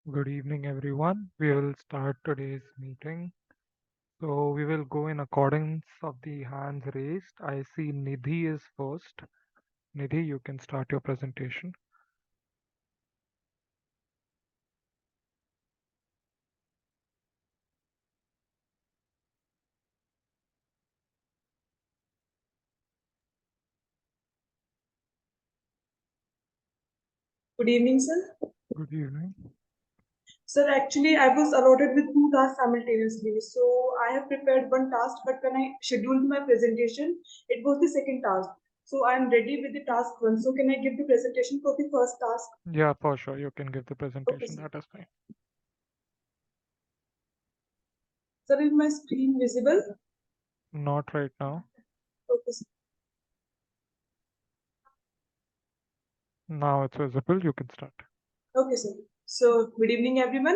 Good evening, everyone. We will start today's meeting. So we will go in accordance of the hands raised. I see Nidhi is first. Nidhi, you can start your presentation. Good evening, sir. Good evening. Sir, actually, I was allotted with two tasks simultaneously. So I have prepared one task, but when I scheduled my presentation, it was the second task. So I am ready with the task one. So can I give the presentation for the first task? Yeah, for sure. You can give the Okay, presentation. sir. That is fine. Sir, is my screen visible? Not right now. Okay, sir. Now it's visible. You can start. Okay, sir. So good evening, everyone.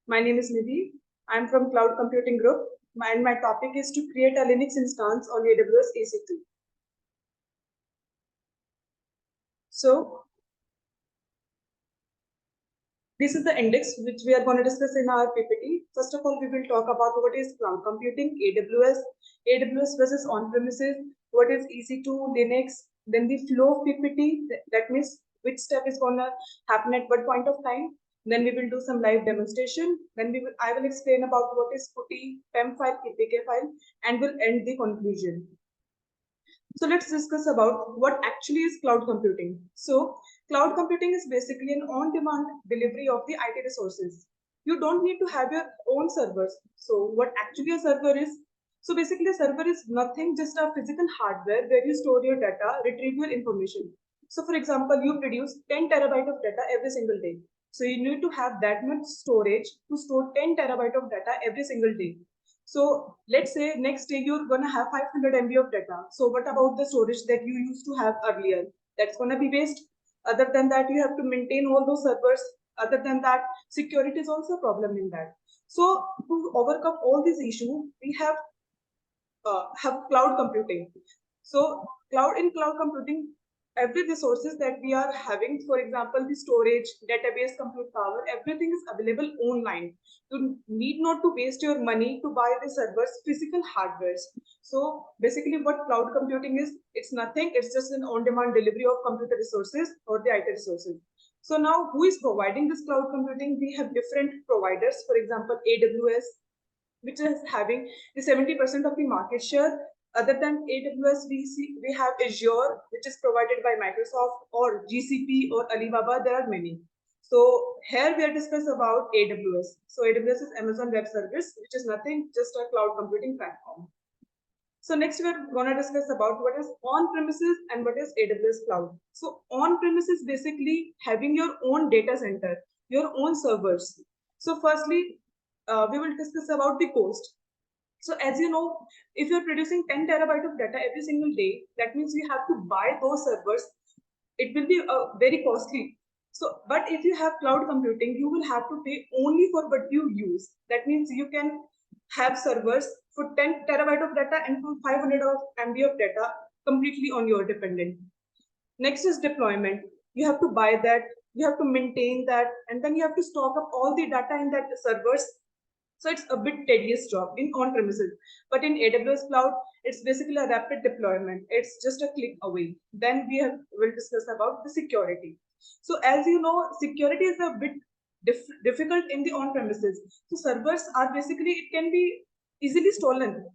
My name is Nidhi. I'm from Cloud Computing Group, and my topic is to create a Linux instance on AWS EC2. So this is the index which we are going to discuss in our PPT. First of all, we will talk about what is cloud computing, AWS versus on-premises, what is EC2, Linux, then the flow of PPT, that means which step is going to happen at what point of time. Then we will do some live demonstration. Then I will explain about what is PuTTY, PEM file, KPK file, and will end the conclusion. So let's discuss about what actually is cloud computing. So cloud computing is basically an on-demand delivery of the IT resources. You don't need to have your own servers. So what actually a server is? So basically a server is nothing, just a physical hardware where you store your data, retrieve your information. So for example, you produce 10 terabyte of data every single day. So you need to have that much storage to store 10 terabyte of data every single day. So let's say next day you're gonna have 500 MB of data. So what about the storage that you used to have earlier? That's gonna be waste. Other than that, you have to maintain all those servers. Other than that, security is also a problem in that. So to overcome all these issues, we have cloud computing. So cloud computing, every resources that we are having, for example, the storage, database, compute power, everything is available online. You need not to waste your money to buy the servers, physical hardwares. So basically what cloud computing is, it's nothing, it's just an on-demand delivery of computer resources or the IT resources. So now who is providing this cloud computing? We have different providers, for example, AWS, which is having the 70% of the market share. Other than AWS, we have Azure, which is provided by Microsoft, or GCP or Alibaba. There are many. So here we are discussing about AWS. So AWS is Amazon Web Service, which is nothing, just a cloud computing platform. So next we are going to discuss about what is on-premises and what is AWS cloud. So on-premises basically having your own data center, your own servers. So firstly, we will discuss about the cost. So as you know, if you're producing 10 terabyte of data every single day, that means you have to buy those servers. It will be very costly. So, but if you have cloud computing, you will have to pay only for what you use. That means you can have servers for 10 terabyte of data and for 500 of MB of data completely on your dependent. Next is deployment. You have to buy that, you have to maintain that, and then you have to stock up all the data in that servers. So it's a bit tedious job in on-premises. But in AWS cloud, it's basically a rapid deployment. It's just a click away. Then will discuss about the security. So as you know, security is a bit difficult in the on-premises. So servers are basically, it can be easily stolen.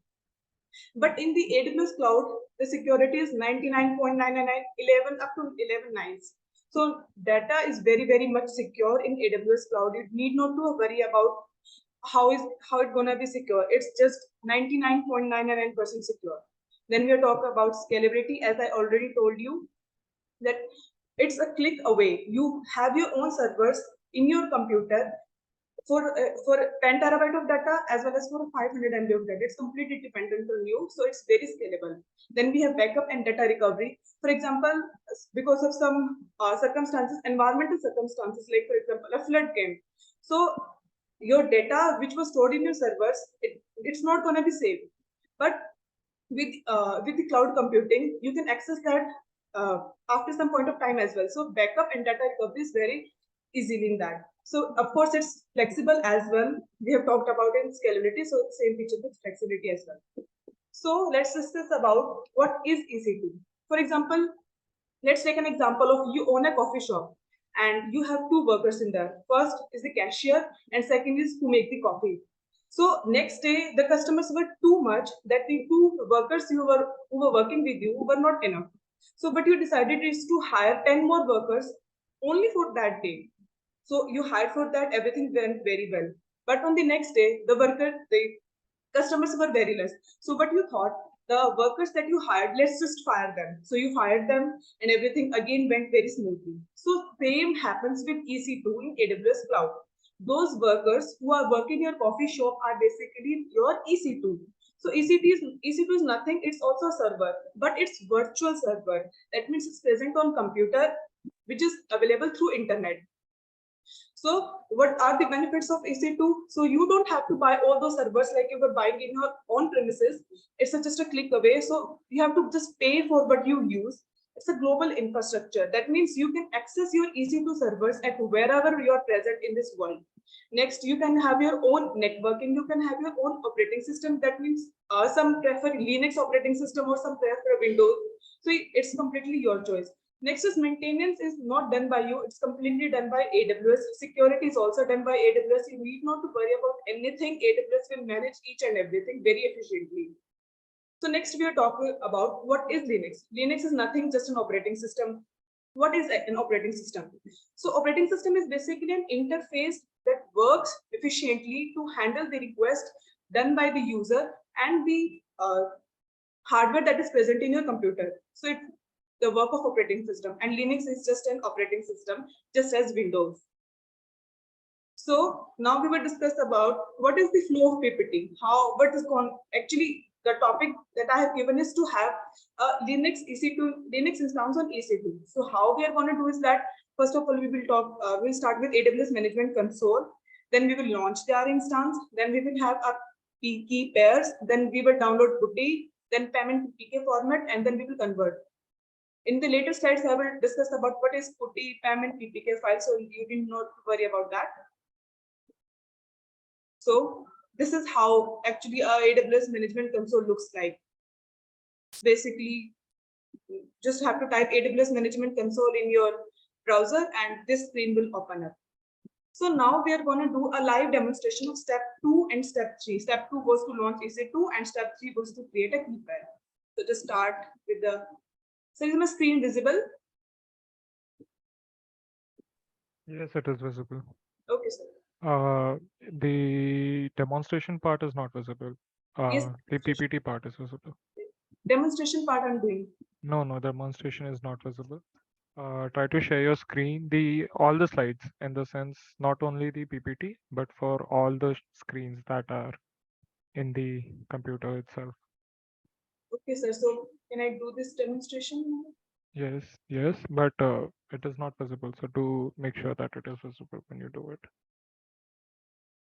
But in the AWS cloud, the security is 99.999, 11 up to 11 nines. So data is very, very much secure in AWS cloud. You need not to worry about how it's gonna be secure. It's just 99.99% secure. Then we are talking about scalability, as I already told you, that it's a click away. You have your own servers in your computer for 10 terabyte of data as well as for 500 MB of data. It's completely dependent on you, so it's very scalable. Then we have backup and data recovery. For example, because of some circumstances, environmental circumstances, like for example, a flood came. So your data which was stored in your servers, it's not going to be safe. But with the cloud computing, you can access that after some point of time as well. So backup and data recovery is very easily in that. So of course it's flexible as well. We have talked about in scalability, so same feature with flexibility as well. So let's discuss about what is EC2. For example, let's take an example of you own a coffee shop and you have two workers in there. First is the cashier and second is who make the coffee. So next day the customers were too much that the two workers who were working with you were not enough. So what you decided is to hire 10 more workers only for that day. So you hired for that, everything went very well. But on the next day, the customers were very less. So what you thought, the workers that you hired, let's just fire them. So you fired them and everything again went very smoothly. So same happens with EC2 in AWS Cloud. Those workers who are working in your coffee shop are basically your EC2. So EC2 is nothing, it's also a server, but it's virtual server. That means it's present on computer, which is available through internet. So what are the benefits of EC2? So you don't have to buy all those servers like you were buying in your own premises. It's just a click away. So you have to just pay for what you use. It's a global infrastructure. That means you can access your EC2 servers at wherever you are present in this world. Next, you can have your own networking. You can have your own operating system. That means some prefer Linux operating system or some prefer Windows. So it's completely your choice. Next is maintenance is not done by you. It's completely done by AWS. Security is also done by AWS. You need not to worry about anything. AWS will manage each and everything very efficiently. So next we are talking about what is Linux. Linux is nothing, just an operating system. What is an operating system? So operating system is basically an interface that works efficiently to handle the request done by the user and the hardware that is present in your computer. So it's the work of operating system, and Linux is just an operating system, just as Windows. So now we will discuss about what is the flow of PPT. What is actually the topic that I have given is to have a Linux EC2 Linux instance on EC2. So how we are going to do is that first of all we will we'll start with AWS Management Console. Then we will launch their instance. Then we will have a key pairs. Then we will download PuTTY, then payment PK format, and then we will convert. In the later slides, I will discuss about what is PuTTY, payment PPK file, so you need not to worry about that. So this is how actually our AWS Management Console looks like. Basically, just have to type AWS Management Console in your browser and this screen will open up. So now we are going to do a live demonstration of step 2 and step 3. Step 2 was to launch EC2 and step 3 was to create a key pair. So just start with the, so is my screen visible? Yes, it is visible. Okay, sir. The demonstration part is not visible. Yes, The PPT part is visible. demonstration part I'm doing. No, demonstration is not visible. Try to share your screen, all the slides, in the sense not only the PPT, but for all the screens that are in the computer itself. Okay, sir. So can I do this demonstration? Yes, but it is not visible. So do make sure that it is visible when you do it.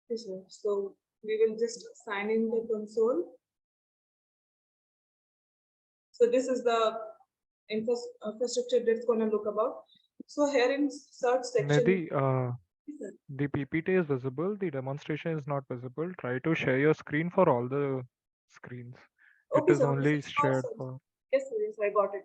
Okay, sir. So we will just sign in the console. So this is the infrastructure that's going to look about. So here in search section, Nidhi, the PPT is visible, the demonstration is not visible. Try to share your screen for all the screens. It okay, is sir. This only is for shared for. yes, sir. Yes, I got it.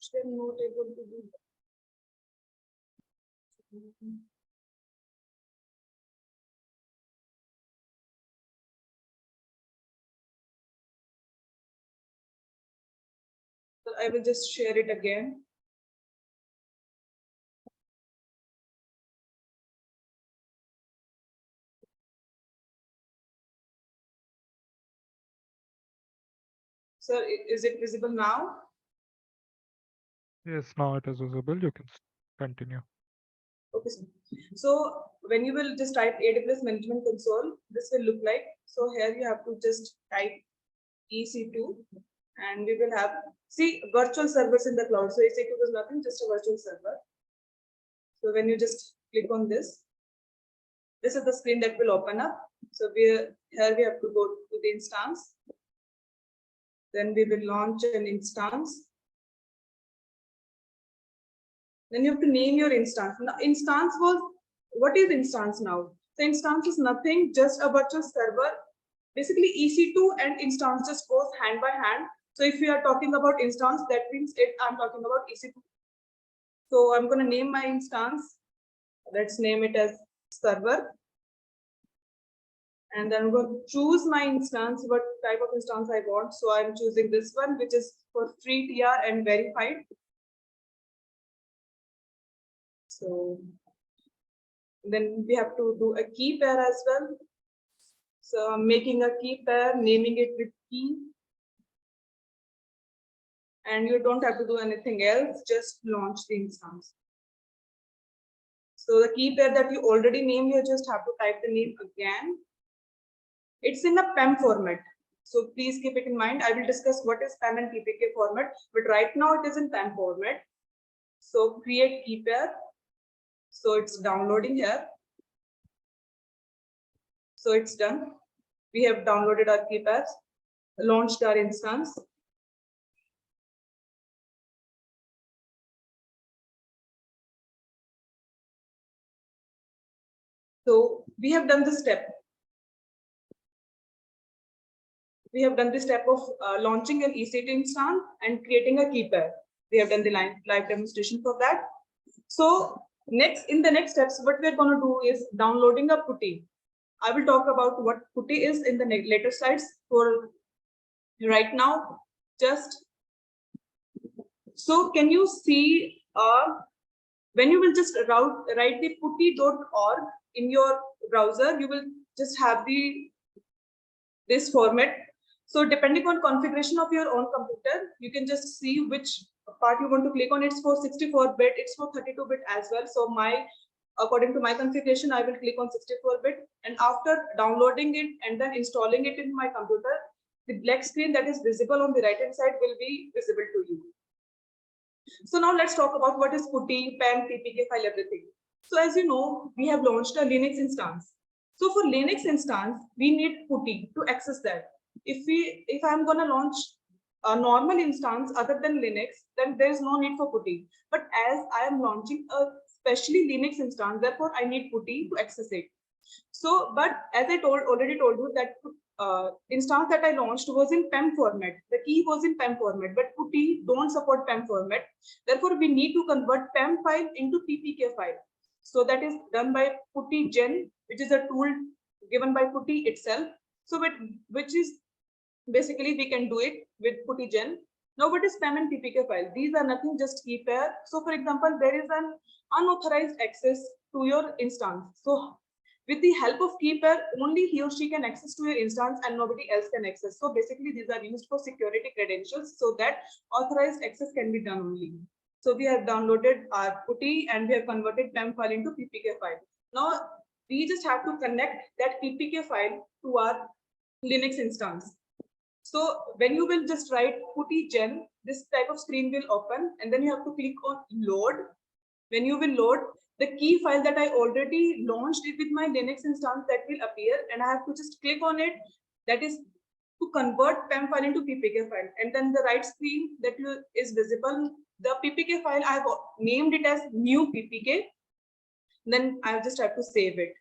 Still not able to do that. So I will just share it again. Sir, is it visible now? Yes, now it is visible. You can continue. Okay, sir. So when you will just type AWS Management Console, this will look like. So here you have to just type EC2 and we will have, see, virtual servers in the cloud. So EC2 is nothing, just a virtual server. So when you just click on this is the screen that will open up. So here we have to go to the instance. Then we will launch an instance. Then you have to name your instance. Now, instance was, what is instance now? So instance is nothing, just a virtual server. Basically EC2 and instance just goes hand by hand. So if we are talking about instance, that means I'm talking about EC2. So I'm going to name my instance. Let's name it as server. And then I'm going to choose my instance, what type of instance I want. So I'm choosing this one, which is for free TR and verified. So then we have to do a key pair as well. So I'm making a key pair, naming it with key. And you don't have to do anything else, just launch the instance. So the key pair that you already named, you just have to type the name again. It's in a PEM format. So please keep it in mind. I will discuss what is PEM and PPK format, but right now it is in PEM format. So create key pair. So it's downloading here. So it's done. We have downloaded our key pairs, launched our instance. So we have done this step. We have done this step of launching an EC2 instance and creating a key pair. We have done the live demonstration for that. So in the next steps, what we're going to do is downloading a putty. I will talk about what putty is in the later slides. For right now, just so can you see when you will just write the putty.org in your browser, you will just have this format. So depending on configuration of your own computer, you can just see which part you want to click on. It's for 64-bit, it's for 32-bit as well. So according to my configuration, I will click on 64-bit, and after downloading it and then installing it in my computer, the black screen that is visible on the right hand side will be visible to you. So now let's talk about what is putty, PEM, PPK file, everything. So as you know, we have launched a Linux instance. So for Linux instance, we need putty to access that. If I'm going to launch a normal instance other than Linux, then there is no need for putty. But as I am launching a specially Linux instance, therefore I need putty to access it. So, but as I already told you that instance that I launched was in PEM format. The key was in PEM format, but putty don't support PEM format. Therefore, we need to convert PEM file into PPK file. So that is done by putty gen, which is a tool given by putty itself. So which is basically we can do it with putty gen. Now, what is PEM and PPK file? These are nothing, just key pair. So for example, there is an unauthorized access to your instance. So with the help of key pair, only he or she can access to your instance and nobody else can access. So basically these are used for security credentials so that authorized access can be done only. So we have downloaded our putty and we have converted PEM file into PPK file. Now we just have to connect that PPK file to our Linux instance. So when you will just write putty gen, this type of screen will open and then you have to click on load. When you will load, the key file that I already launched it with my Linux instance that will appear, and I have to just click on it. That is to convert PEM file into PPK file. And then the right screen that is visible, the PPK file I have named it as new PPK. Then I just have to save it.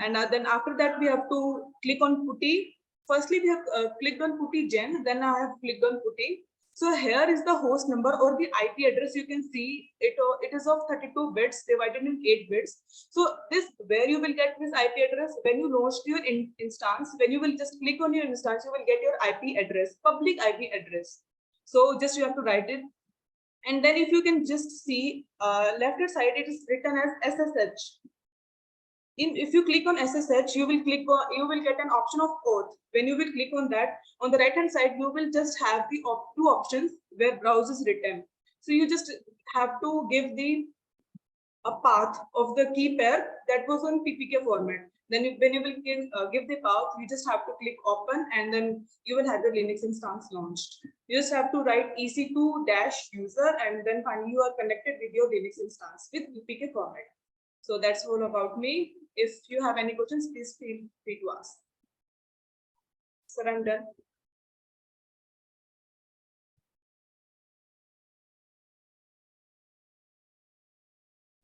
And then after that, we have to click on putty. Firstly, we have clicked on putty gen, then I have clicked on putty. So here is the host number or the IP address. You can see it is of 32 bits divided in 8 bits. So this where you will get this IP address when you launched your instance. When you will just click on your instance, you will get your IP address, public IP address. So just you have to write it. And then if you can just see left hand side, it is written as SSH. If you click on SSH, you will get an option of auth. When you will click on that, on the right hand side, you will just have the two options where browse is written. So you just have to give the a path of the key pair that was on PPK format. Then when you will give the path, you just have to click open and then you will have the Linux instance launched. You just have to write ec2-user and then finally you are connected with your Linux instance with PPK format. So that's all about me. If you have any questions, please feel free to ask. Sir, I'm done.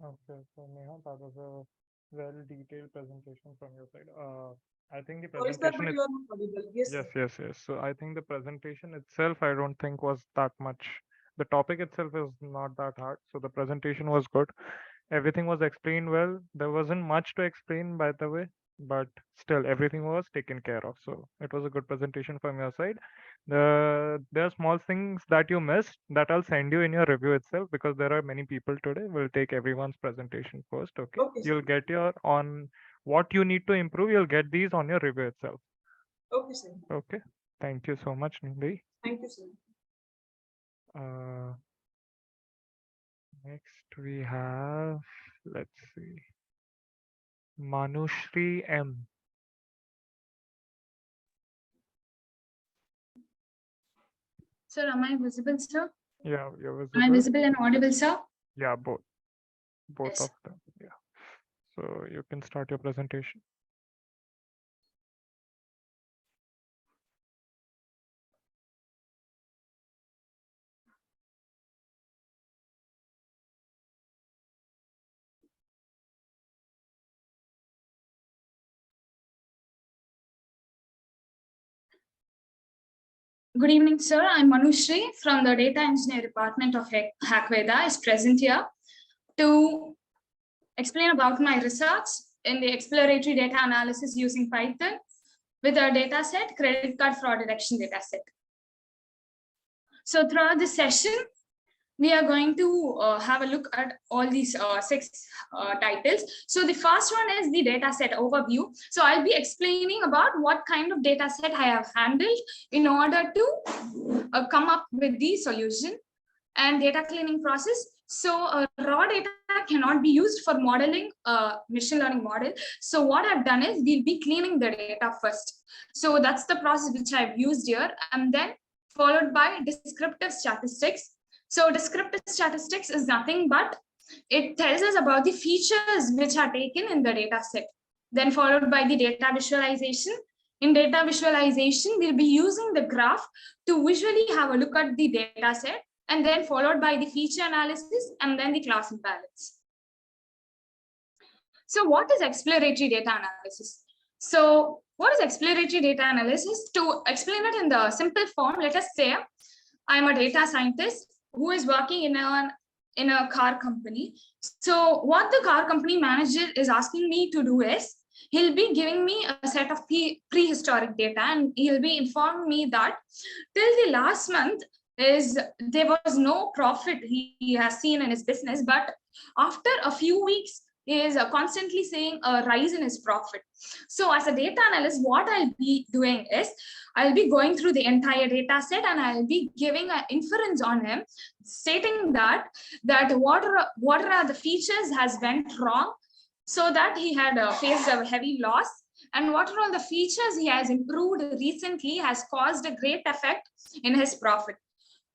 Okay, so Neha, that was a well-detailed presentation from your side. I think the Sorry, sir, presentation but is you are not audible. Yes, yes, sir. yes, yes. So I think the presentation itself, I don't think was that much. The topic itself is not that hard. So the presentation was good. Everything was explained well. There wasn't much to explain, by the way, but still everything was taken care of. So it was a good presentation from your side. There are small things that you missed that I'll send you in your review itself because there are many people today. We'll take everyone's presentation first. Okay. Okay, sir. You'll get your on what you need to improve. You'll get these on your review itself. Okay, sir. Okay. Thank you so much, Nuli. Thank you, sir. Uh, Next we have, let's see, Manushri M. Sir, am I visible, sir? Yeah, you're Am I visible. visible and audible, sir? Yeah, both Yes. of them. Yeah. So you can start your presentation. Good evening, sir. I'm Manushri from the Data Engineer Department of Hackveda is present here to explain about my research in the exploratory data analysis using Python with a data set, credit card fraud detection data set. So throughout this session, we are going to have a look at all these six titles. So the first one is the data set overview. So I'll be explaining about what kind of data set I have handled in order to come up with the solution and data cleaning process. So raw data cannot be used for modeling a machine learning model. So what I've done is we'll be cleaning the data first. So that's the process which I've used here, and then followed by descriptive statistics. So descriptive statistics is nothing but it tells us about the features which are taken in the data set. Then followed by the data visualization. In data visualization, we'll be using the graph to visually have a look at the data set, and then followed by the feature analysis and then the class imbalance. So what is exploratory data analysis? So what is exploratory data analysis? To explain it in the simple form, let us say I'm a data scientist who is working in a car company. So what the car company manager is asking me to do is he'll be giving me a set of prehistoric data, and he'll be informing me that till the last month there was no profit he has seen in his business, but after a few weeks he is constantly saying a rise in his profit. So as a data analyst, what I'll be doing is I'll be going through the entire data set and I'll be giving an inference on him, stating that what are the features has went wrong, so that he had faced a heavy loss, and what are all the features he has improved recently has caused a great effect in his profit.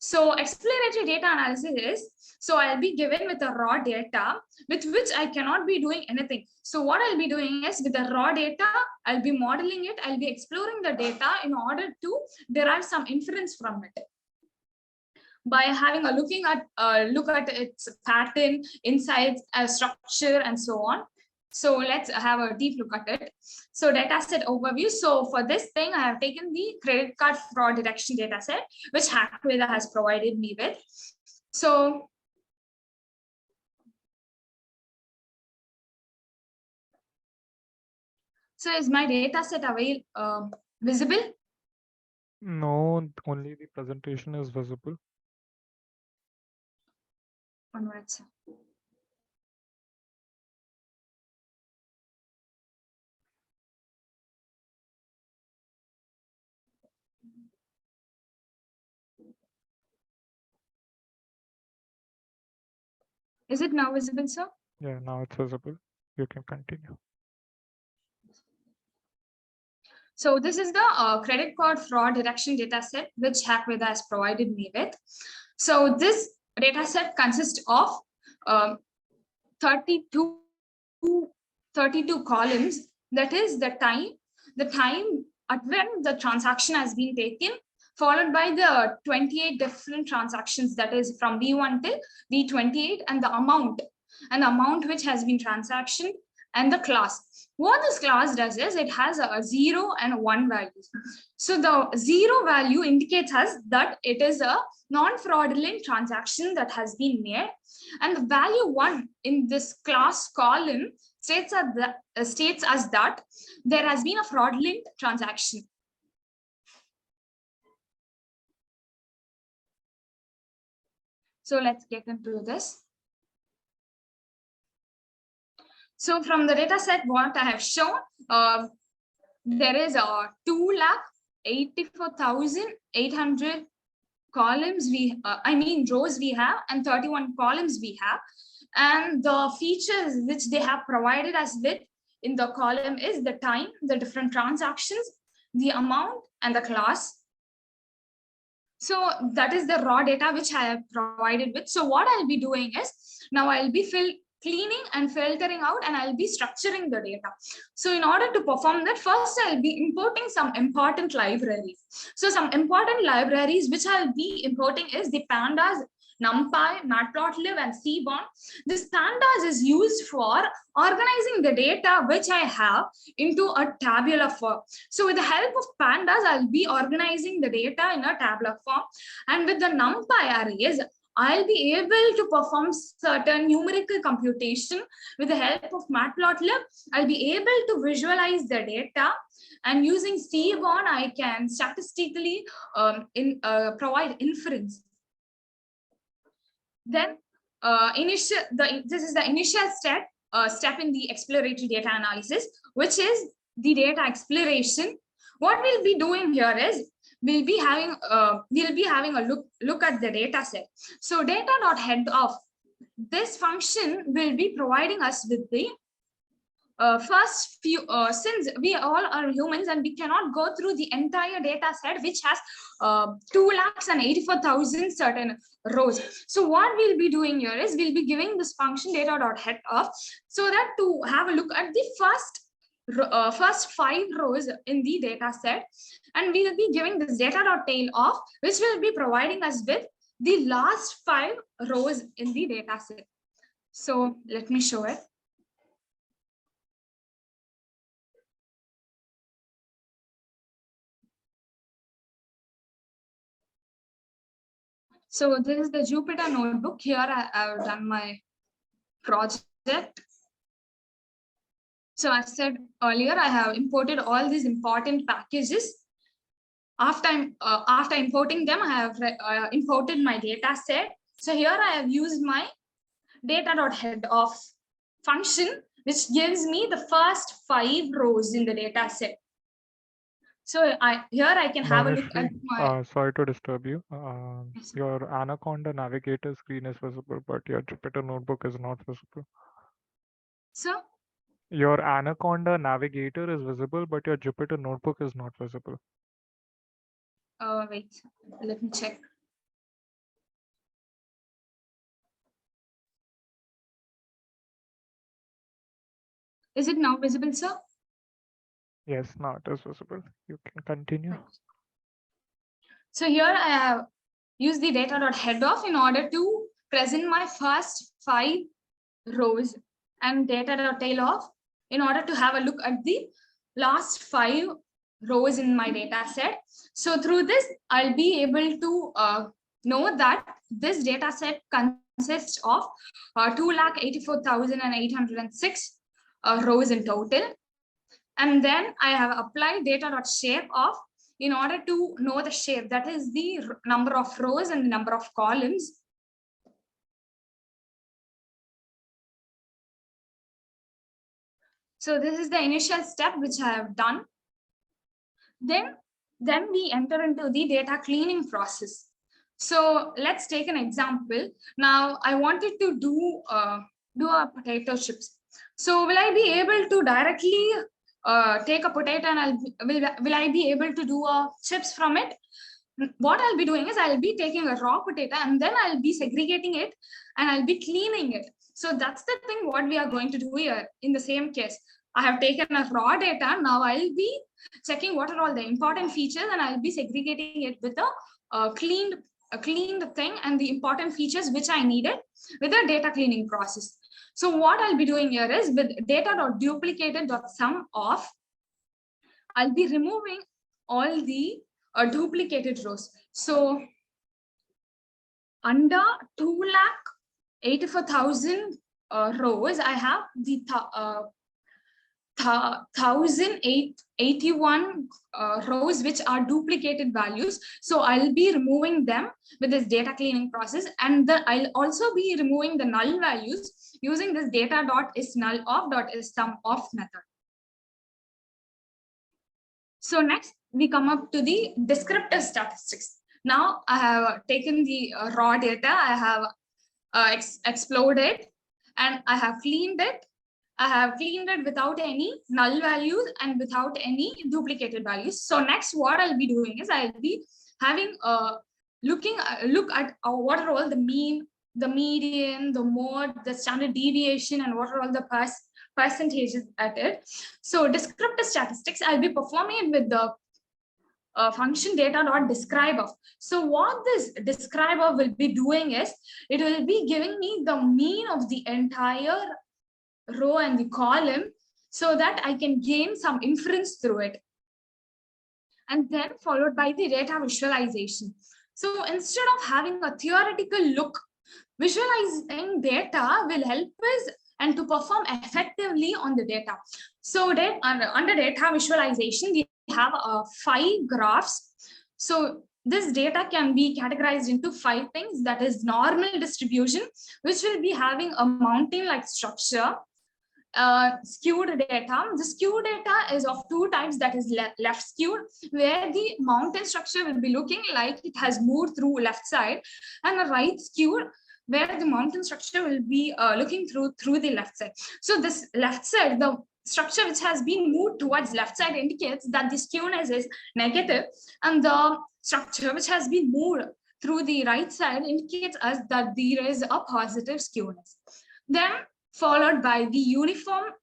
So exploratory data analysis is, so I'll be given with a raw data with which I cannot be doing anything. So what I'll be doing is with the raw data, I'll be modeling it, I'll be exploring the data in order to derive some inference from it by having a look at its pattern, insights, structure, and so on. So let's have a deep look at it. So data set overview. So for this thing, I have taken the credit card fraud detection data set, which Hackveda has provided me with. So is my data set visible? No, only the presentation is visible. One minute, sir. Is it now visible, sir? Yeah, now it's visible. You can continue. So this is the credit card fraud detection data set which Hackveda has provided me with. So this data set consists of um 32, 32 columns. That is the time at when the transaction has been taken, followed by the 28 different transactions, that is from V1 till V28, and the amount which has been transactioned, and the class. What this class does is it has a 0 and 1 values. So the 0 value indicates us that it is a non-fraudulent transaction that has been made, and the value 1 in this class column states as that there has been a fraudulent transaction. So let's get into this. So from the data set, what I have shown, there is a 2,84,800 columns rows we have, and 31 columns we have. And the features which they have provided us with in the column is the time, the different transactions, the amount, and the class. So that is the raw data which I have provided with. So what I'll be doing is, now I'll be cleaning and filtering out, and I'll be structuring the data. So in order to perform that, first I'll be importing some important libraries. So some important libraries which I'll be importing is the pandas, NumPy, Matplotlib, and Seaborn. This pandas is used for organizing the data which I have into a tabular form. So with the help of pandas, I'll be organizing the data in a tabular form. And with the NumPy arrays, I'll be able to perform certain numerical computation. With the help of Matplotlib, I'll be able to visualize the data. And using Seaborn, I can statistically provide inference. Then this is the initial step in the exploratory data analysis, which is the data exploration. What we'll be doing here is we'll be having a look at the data set. So data.head_of, this function will be providing us with the first few, since we all are humans and we cannot go through the entire data set which has 2,84,000 certain rows. So what we'll be doing here is we'll be giving this function data.head_of, so that to have a look at the first 5 rows in the data set, and we will be giving this data.tail_of, which will be providing us with the last 5 rows in the data set. So let me show it. So this is the Jupyter notebook. Here I've done my project. So I said earlier, I have imported all these important packages. After importing them, I have imported my data set. So here I have used my data.head_of function, which gives me the first 5 rows in the data set. So here I can have a look at my... Sorry to disturb you. Your Anaconda navigator screen is visible, but your Jupyter notebook is not visible. So? Your Anaconda navigator is visible, but your Jupyter notebook is not visible. Wait, let me check. Is it now visible, sir? Yes, now it is visible. You can continue. So here I have used the data.head_of in order to present my first 5 rows, and data.tail_of in order to have a look at the last 5 rows in my data set. So through this, I'll be able to know that this data set consists of 2,84,806 rows in total. And then I have applied data.shape_of in order to know the shape, that is the number of rows and the number of columns. So this is the initial step which I have done. Then we enter into the data cleaning process. So let's take an example. Now I wanted to do do a potato chips. So will I be able to directly take a potato and will I be able to do chips from it? What I'll be doing is I'll be taking a raw potato and then I'll be segregating it and I'll be cleaning it. So that's the thing what we are going to do here in the same case. I have taken a raw data. Now I'll be checking what are all the important features and I'll be segregating it with a cleaned thing and the important features which I needed with the data cleaning process. So what I'll be doing here is with data.duplicated.sum of, I'll be removing all the duplicated rows. So under 2,84,000 rows, I have the 1,081 rows which are duplicated values. So I'll be removing them with this data cleaning process, and then I'll also be removing the null values using this data.isNullOf.isSumOf method. So next we come up to the descriptive statistics. Now I have taken the raw data, I have exploded and I have cleaned it. I have cleaned it without any null values and without any duplicated values. So next what I'll be doing is I'll be having look at what are all the mean, the median, the mode, the standard deviation, and what are all the percentages at it. So descriptive statistics, I'll be performing it with the function data.describeOf. So what this describeOf will be doing is it will be giving me the mean of the entire row and the column so that I can gain some inference through it. And then followed by the data visualization. So instead of having a theoretical look, visualizing data will help us and to perform effectively on the data. So under data visualization, we have 5 graphs. So this data can be categorized into 5 things. That is normal distribution, which will be having a mountain-like structure. Skewed data. The skewed data is of 2 types, that is left skewed, where the mountain structure will be looking like it has moved through left side, and a right skewed, where the mountain structure will be looking through the left side. So this left side, the structure which has been moved towards left side indicates that the skewness is negative, and the structure which has been moved through the right side indicates us that there is a positive skewness. Then followed by the uniform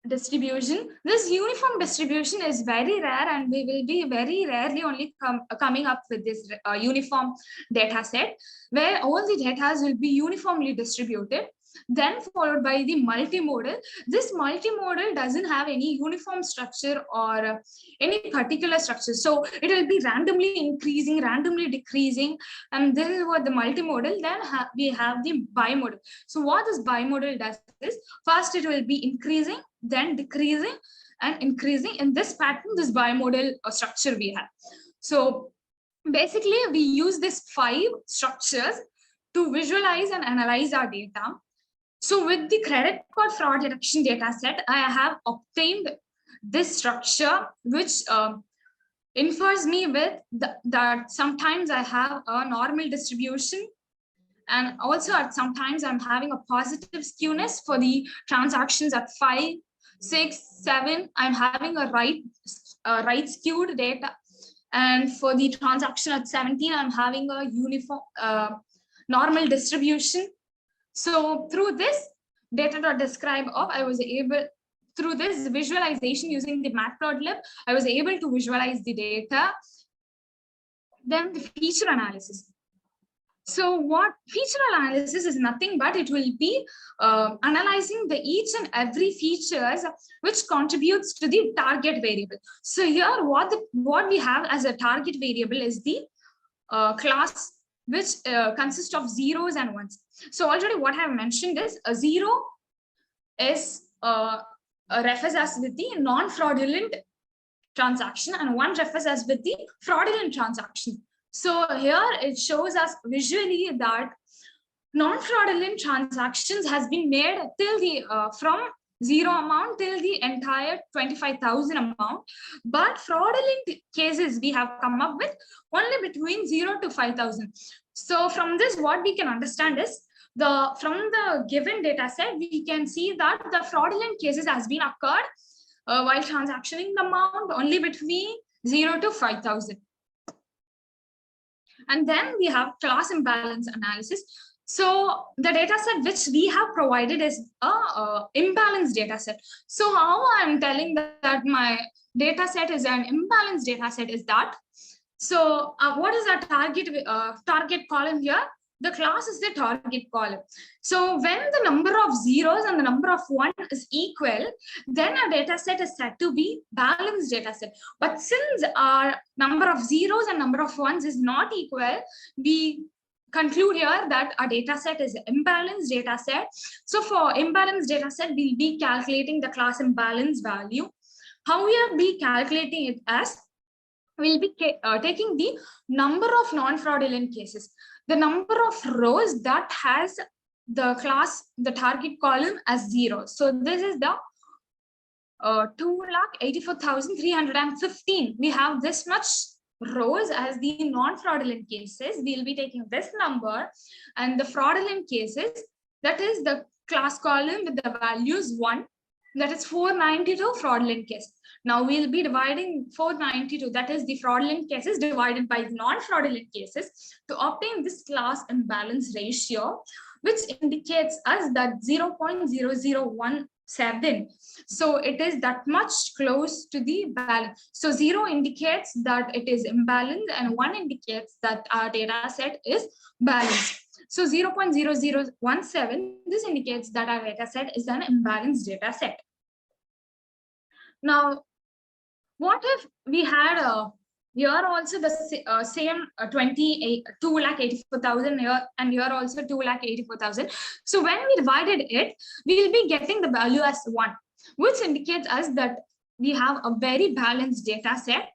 distribution. This uniform distribution is very rare, and we will be very rarely only coming up with this uniform data set, where all the data will be uniformly distributed. Then followed by the multimodal. This multimodal doesn't have any uniform structure or any particular structure. So it will be randomly increasing, randomly decreasing. And this is what the multimodal. Then we have the bimodal. So what this bimodal does is, first it will be increasing, then decreasing and increasing. In this pattern, this bimodal structure we have. So basically we use these 5 structures to visualize and analyze our data. So with the credit card fraud detection data set, I have obtained this structure, which infers me with that sometimes I have a normal distribution, and also at sometimes I'm having a positive skewness for the transactions at 5, 6, 7. I'm having a right skewed data, and for the transaction at 17, I'm having a uniform normal distribution. So through this data.describeOf, I was able, through this visualization using the matplotlib, I was able to visualize the data. Then the feature analysis. So what feature analysis is nothing but it will be analyzing the each and every features which contributes to the target variable. So here what we have as a target variable is the class which consists of zeros and ones. So already what I have mentioned is a 0 is refers as with the non-fraudulent transaction, and 1 refers as with the fraudulent transaction. So here it shows us visually that non-fraudulent transactions has been made till the from 0 amount till the entire 25,000 amount, but fraudulent cases we have come up with only between 0 to 5,000. So from this, what we can understand is from the given data set, we can see that the fraudulent cases has been occurred while transactioning the amount only between 0 to 5,000. And then we have class imbalance analysis. So the data set which we have provided is a imbalanced data set. So how I'm telling that my data set is an imbalanced data set is that. So what is our target column here? The class is the target column. So when the number of zeros and the number of one is equal, then our data set is said to be balanced data set. But since our number of zeros and number of ones is not equal, we conclude here that our data set is imbalanced data set. So for imbalanced data set, we'll be calculating the class imbalance value. How we will be calculating it as, we'll be taking the number of non-fraudulent cases, the number of rows that has the class, the target column as 0. So this is the 2,84,315. We have this much rows as the non-fraudulent cases. We'll be taking this number, and the fraudulent cases, that is the class column with the values 1, that is 492 fraudulent cases. Now we'll be dividing 492, that is the fraudulent cases, divided by the non-fraudulent cases to obtain this class imbalance ratio, which indicates us that 0.0017. So it is that much close to the balance. So 0 indicates that it is imbalanced, and 1 indicates that our data set is balanced. So 0.0017, this indicates that our data set is an imbalanced data set. Now, what if we had here also the same 2,84,000 here, and here also 2,84,000. So when we divided it, we will be getting the value as 1, which indicates us that we have a very balanced data set.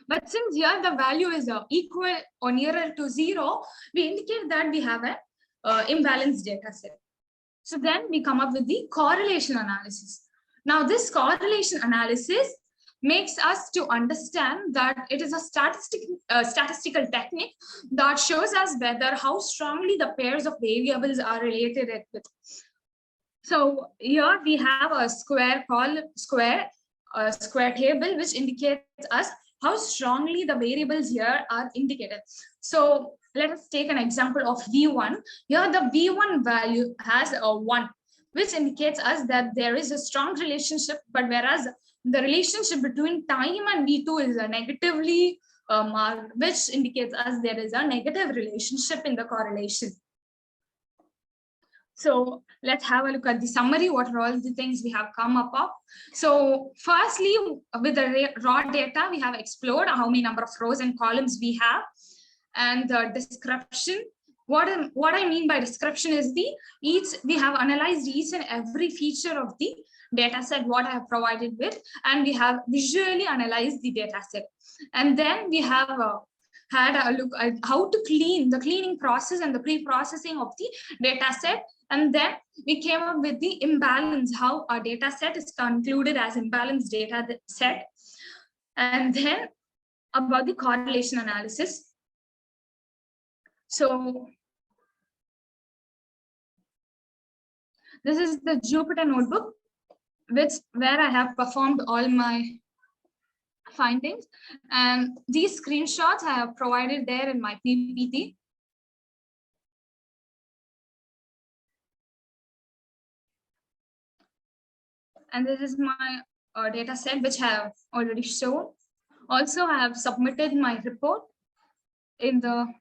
But since here the value is equal or nearer to 0, we indicate that we have an imbalanced data set. So then we come up with the correlation analysis. Now this correlation analysis makes us to understand that it is a statistical technique that shows us whether how strongly the pairs of variables are related with. So here we have a square table, which indicates us how strongly the variables here are indicated. So let us take an example of V1. Here the V1 value has a 1, which indicates us that there is a strong relationship, but whereas the relationship between time and V2 is a negatively marked, which indicates us there is a negative relationship in the correlation. So let's have a look at the summary. What are all the things we have come up of? So firstly, with the raw data, we have explored how many number of rows and columns we have, and the description. What I mean by description is we have analyzed each and every feature of the data set what I have provided with, and we have visually analyzed the data set. And then we have had a look at how to clean the cleaning process and the pre-processing of the data set. And then we came up with the imbalance, how our data set is concluded as imbalanced data set. And then about the correlation analysis. So this is the Jupyter notebook, where I have performed all my findings, and these screenshots I have provided there in my PPT. And this is my data set, which I have already shown. Also, I have submitted my report in the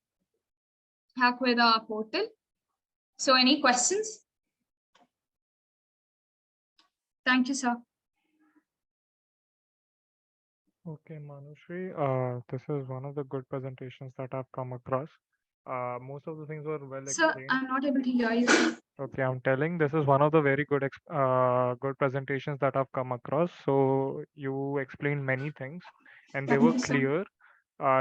Hackveda portal. So any questions? Thank you, sir. Okay, Manushri, this is one of the good presentations that I've come across. Most of the things were well Sir, explained. I'm not able to hear you. Okay, I'm telling this is one of the very good good presentations that I've come across. So you explained many things and they Thank were you, sir. clear.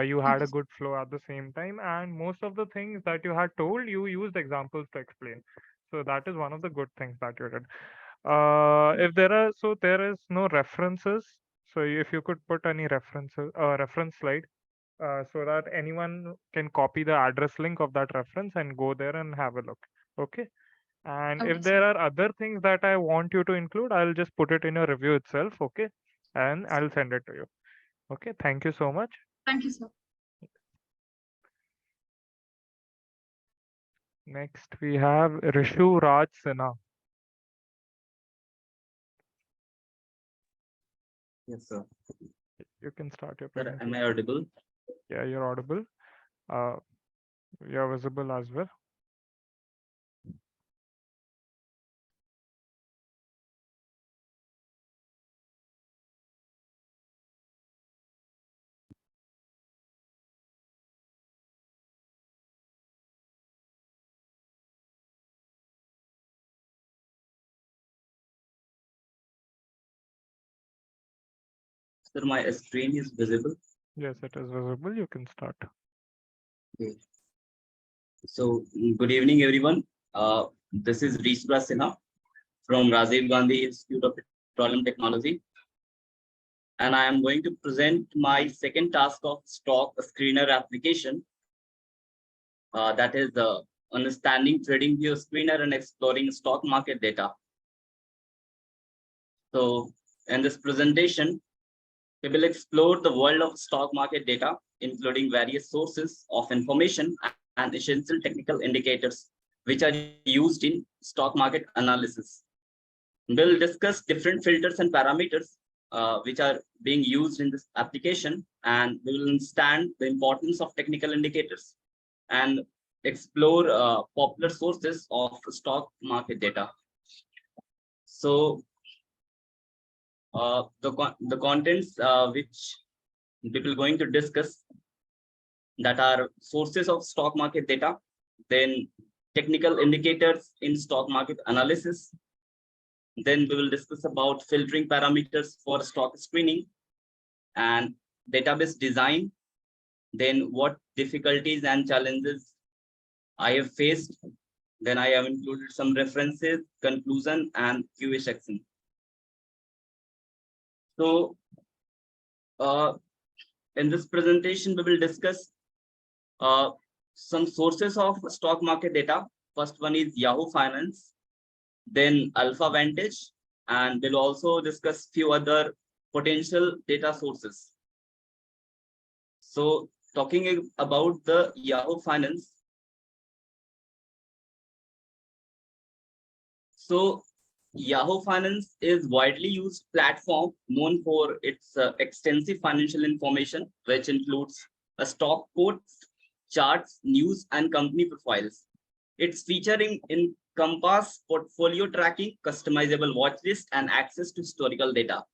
You Thank had a you. good flow at the same time, and most of the things that you had told, you used examples to explain. So that is one of the good things that you did. If there is no references. So if you could put any references, reference slide. so that anyone can copy the address link of that reference and go there and have a look. Okay. And Okay, if sir. there are other things that I want you to include, I'll just put it in your review itself. Okay. And I'll send it to you. Okay. Thank you so much. Thank you, sir. Next, we have Rishu Raj Sinha. Yes, sir. You can start your Sir, presentation. am I audible? Yeah, you're audible. Uh, you're visible as well. Sir, my screen is visible. Yes, it is visible. You can start. Okay. So, good evening, everyone. This is Rishu Sinha from Rajiv Gandhi Institute of Petroleum Technology. And I am going to present my second task of stock screener application. That is understanding TradingView screener and exploring stock market data. So, in this presentation, we will explore the world of stock market data, including various sources of information and essential technical indicators, which are used in stock market analysis. We'll discuss different filters and parameters which are being used in this application, and we will understand the importance of technical indicators and explore popular sources of stock market data. So, the contents which we will going to discuss, that are sources of stock market data, then technical indicators in stock market analysis, then we will discuss about filtering parameters for stock screening and database design, then what difficulties and challenges I have faced, then I have included some references, conclusion, and QA section. So, in this presentation, we will discuss some sources of stock market data. First one is Yahoo Finance, then Alpha Vantage, and we'll also discuss few other potential data sources. So, talking about the Yahoo Finance. So, Yahoo Finance is widely used platform known for its extensive financial information, which includes a stock quotes, charts, news, and company profiles. Its featuring encompass portfolio tracking, customizable watch list, and access to historical data.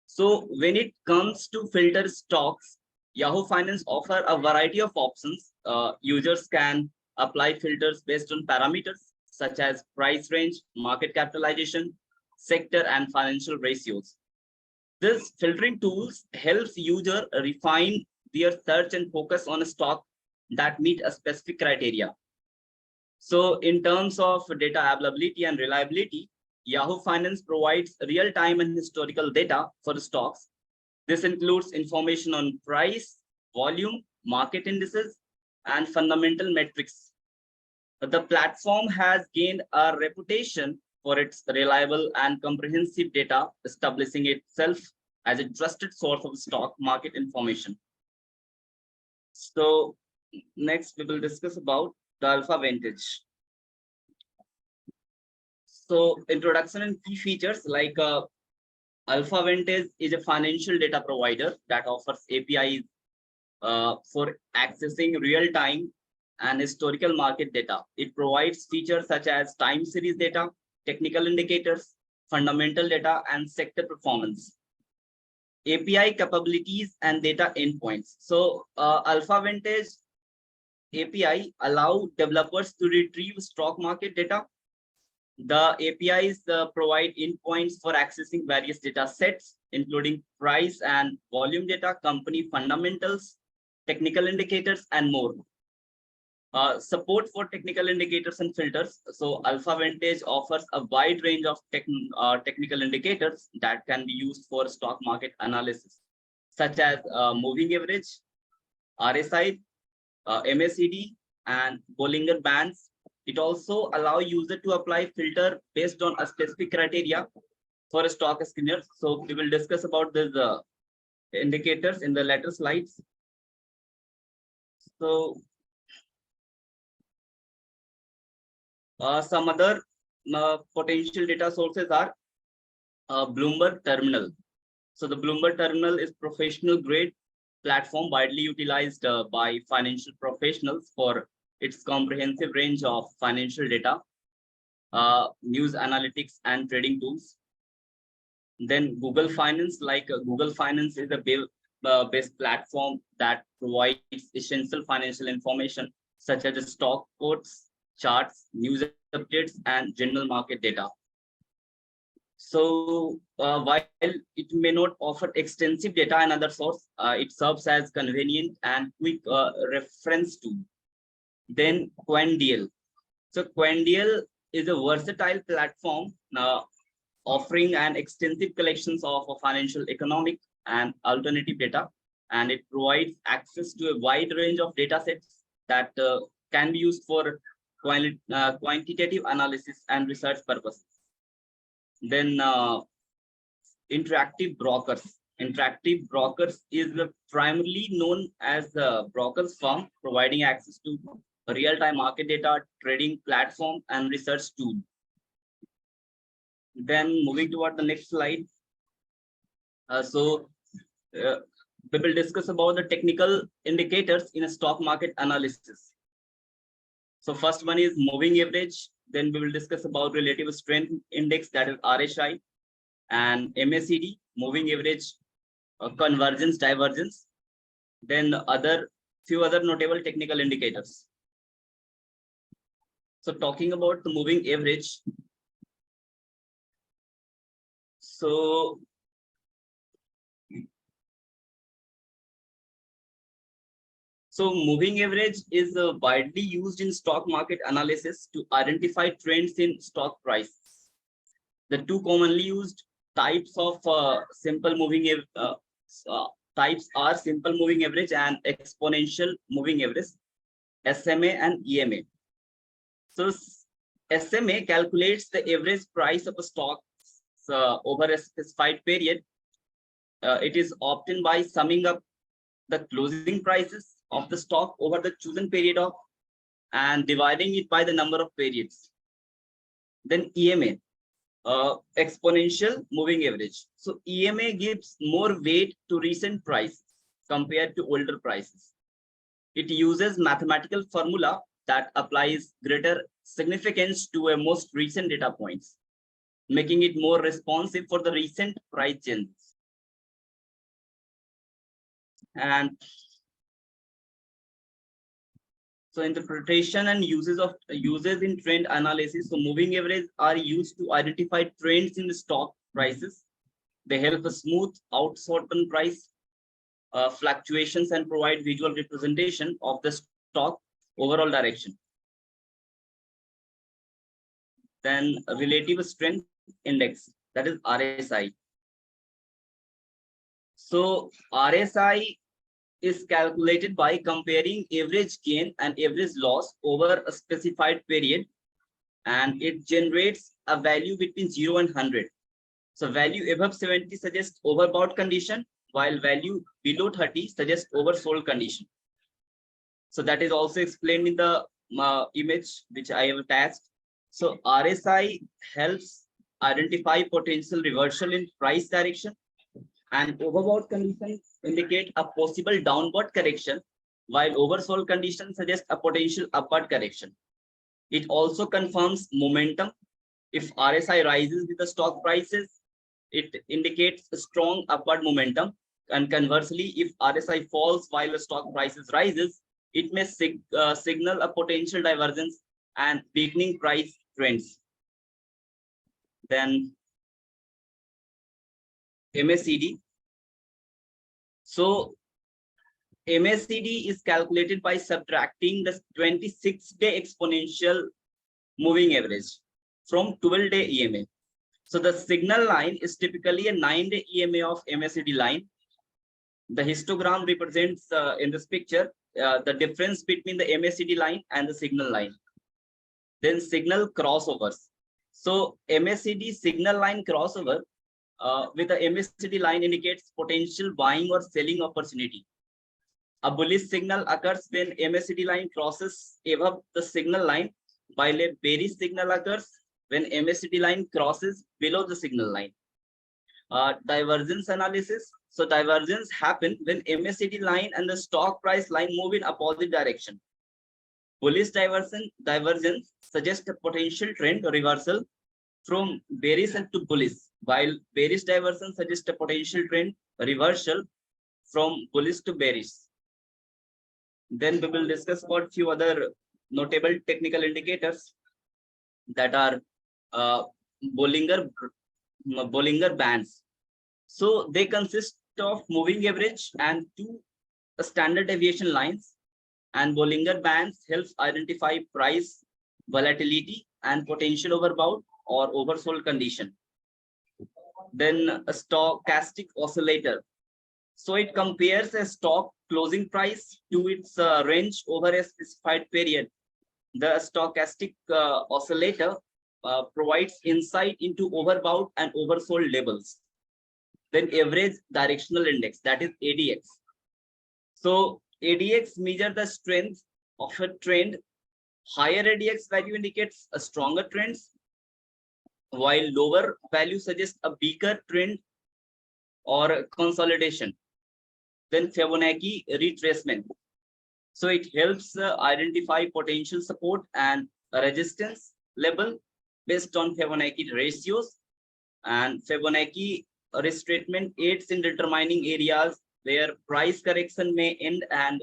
So when it comes to filter stocks, Yahoo Finance offer a variety of options. Users can apply filters based on parameters such as price range, market capitalization, sector, and financial ratios. This filtering tools helps user refine their search and focus on a stock that meet a specific criteria. So in terms of data availability and reliability, Yahoo Finance provides real-time and historical data for stocks. This includes information on price, volume, market indices, and fundamental metrics. The platform has gained a reputation for its reliable and comprehensive data, establishing itself as a trusted source of stock market information. So next we will discuss about the Alpha Vantage. So introduction and key features, like Alpha Vantage is a financial data provider that offers APIs for accessing real-time and historical market data. It provides features such as time series data, technical indicators, fundamental data, and sector performance. API capabilities and data endpoints. So Alpha Vantage API allow developers to retrieve stock market data. The APIs provide endpoints for accessing various data sets, including price and volume data, company fundamentals, technical indicators, and more. Support for technical indicators and filters. So Alpha Vantage offers a wide range of technical indicators that can be used for stock market analysis, such as moving average, RSI, MACD, and Bollinger Bands. It also allows user to apply filter based on a specific criteria for a stock screener. So we will discuss about these indicators in the later slides. So some other potential data sources are Bloomberg Terminal. So the Bloomberg Terminal is professional grade platform widely utilized by financial professionals for its comprehensive range of financial data, news analytics, and trading tools. Then Google Finance, Google Finance is a best platform that provides essential financial information such as stock quotes, charts, news updates, and general market data. So while it may not offer extensive data and other source, it serves as convenient and quick reference tool. Then QuantDL. So QuantDL is a versatile platform offering an extensive collections of financial, economic, and alternative data, and it provides access to a wide range of data sets that can be used for quantitative analysis and research purposes. Then interactive brokers. Interactive brokers is primarily known as the brokers firm providing access to real-time market data, trading platform, and research tool. Then moving toward the next slide. We will discuss about the technical indicators in a stock market analysis. So first one is moving average. Then we will discuss about relative strength index, that is RSI, and MACD, moving average, convergence, divergence. Then few other notable technical indicators. So talking about the moving average. So moving average is widely used in stock market analysis to identify trends in stock prices. The two commonly used types of simple moving types are simple moving average and exponential moving average, SMA and EMA. So SMA calculates the average price of a stock over a specified period. It is obtained by summing up the closing prices of the stock over the chosen period of and dividing it by the number of periods. Then EMA, exponential moving average. So EMA gives more weight to recent prices compared to older prices. It uses mathematical formula that applies greater significance to a most recent data points, making it more responsive for the recent price changes. And so interpretation and uses in trend analysis. So moving averages are used to identify trends in the stock prices. They help smooth out certain price fluctuations and provide visual representation of the stock overall direction. Then relative strength index, that is RSI. So RSI is calculated by comparing average gain and average loss over a specified period, and it generates a value between 0 and 100. So value above 70 suggests overbought condition, while value below 30 suggests oversold condition. So that is also explained in the image which I have attached. So RSI helps identify potential reversal in price direction, and overbought conditions indicate a possible downward correction, while oversold conditions suggest a potential upward correction. It also confirms momentum. If RSI rises with the stock prices, it indicates a strong upward momentum. And conversely, if RSI falls while the stock prices rises, it may signal a potential divergence and weakening price trends. Then MACD. So MACD is calculated by subtracting the 26-day exponential moving average from 12-day EMA. So the signal line is typically a 9-day EMA of MACD line. The histogram represents in this picture the difference between the MACD line and the signal line. Then signal crossovers. So MACD signal line crossover with the MACD line indicates potential buying or selling opportunity. A bullish signal occurs when MACD line crosses above the signal line, while a bearish signal occurs when MACD line crosses below the signal line. Divergence analysis. So divergence happen when MACD line and the stock price line move in opposite direction. Bullish divergence suggests a potential trend reversal from bearish to bullish, while bearish divergence suggests a potential trend reversal from bullish to bearish. Then we will discuss about few other notable technical indicators that are Bollinger Bands. So they consist of moving average and two standard deviation lines, and Bollinger Bands helps identify price volatility and potential overbought or oversold condition. Then a stochastic oscillator. So it compares a stock closing price to its range over a specified period. The stochastic oscillator provides insight into overbought and oversold levels. Then average directional index, that is ADX. So ADX measures the strength of a trend. Higher ADX value indicates a stronger trend, while lower value suggests a weaker trend or consolidation. Then Fibonacci retracement. So it helps identify potential support and resistance level based on Fibonacci ratios, and Fibonacci retracement aids in determining areas where price correction may end and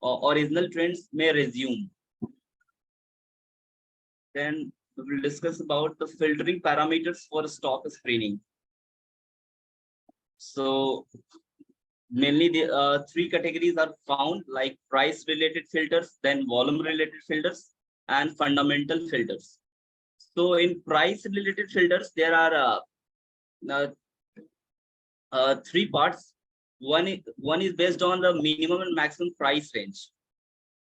original trends may resume. Then we will discuss about the filtering parameters for stock screening. So mainly the three categories are found, like price related filters, then volume related filters, and fundamental filters. So in price related filters, there are three parts. One is based on the minimum and maximum price range.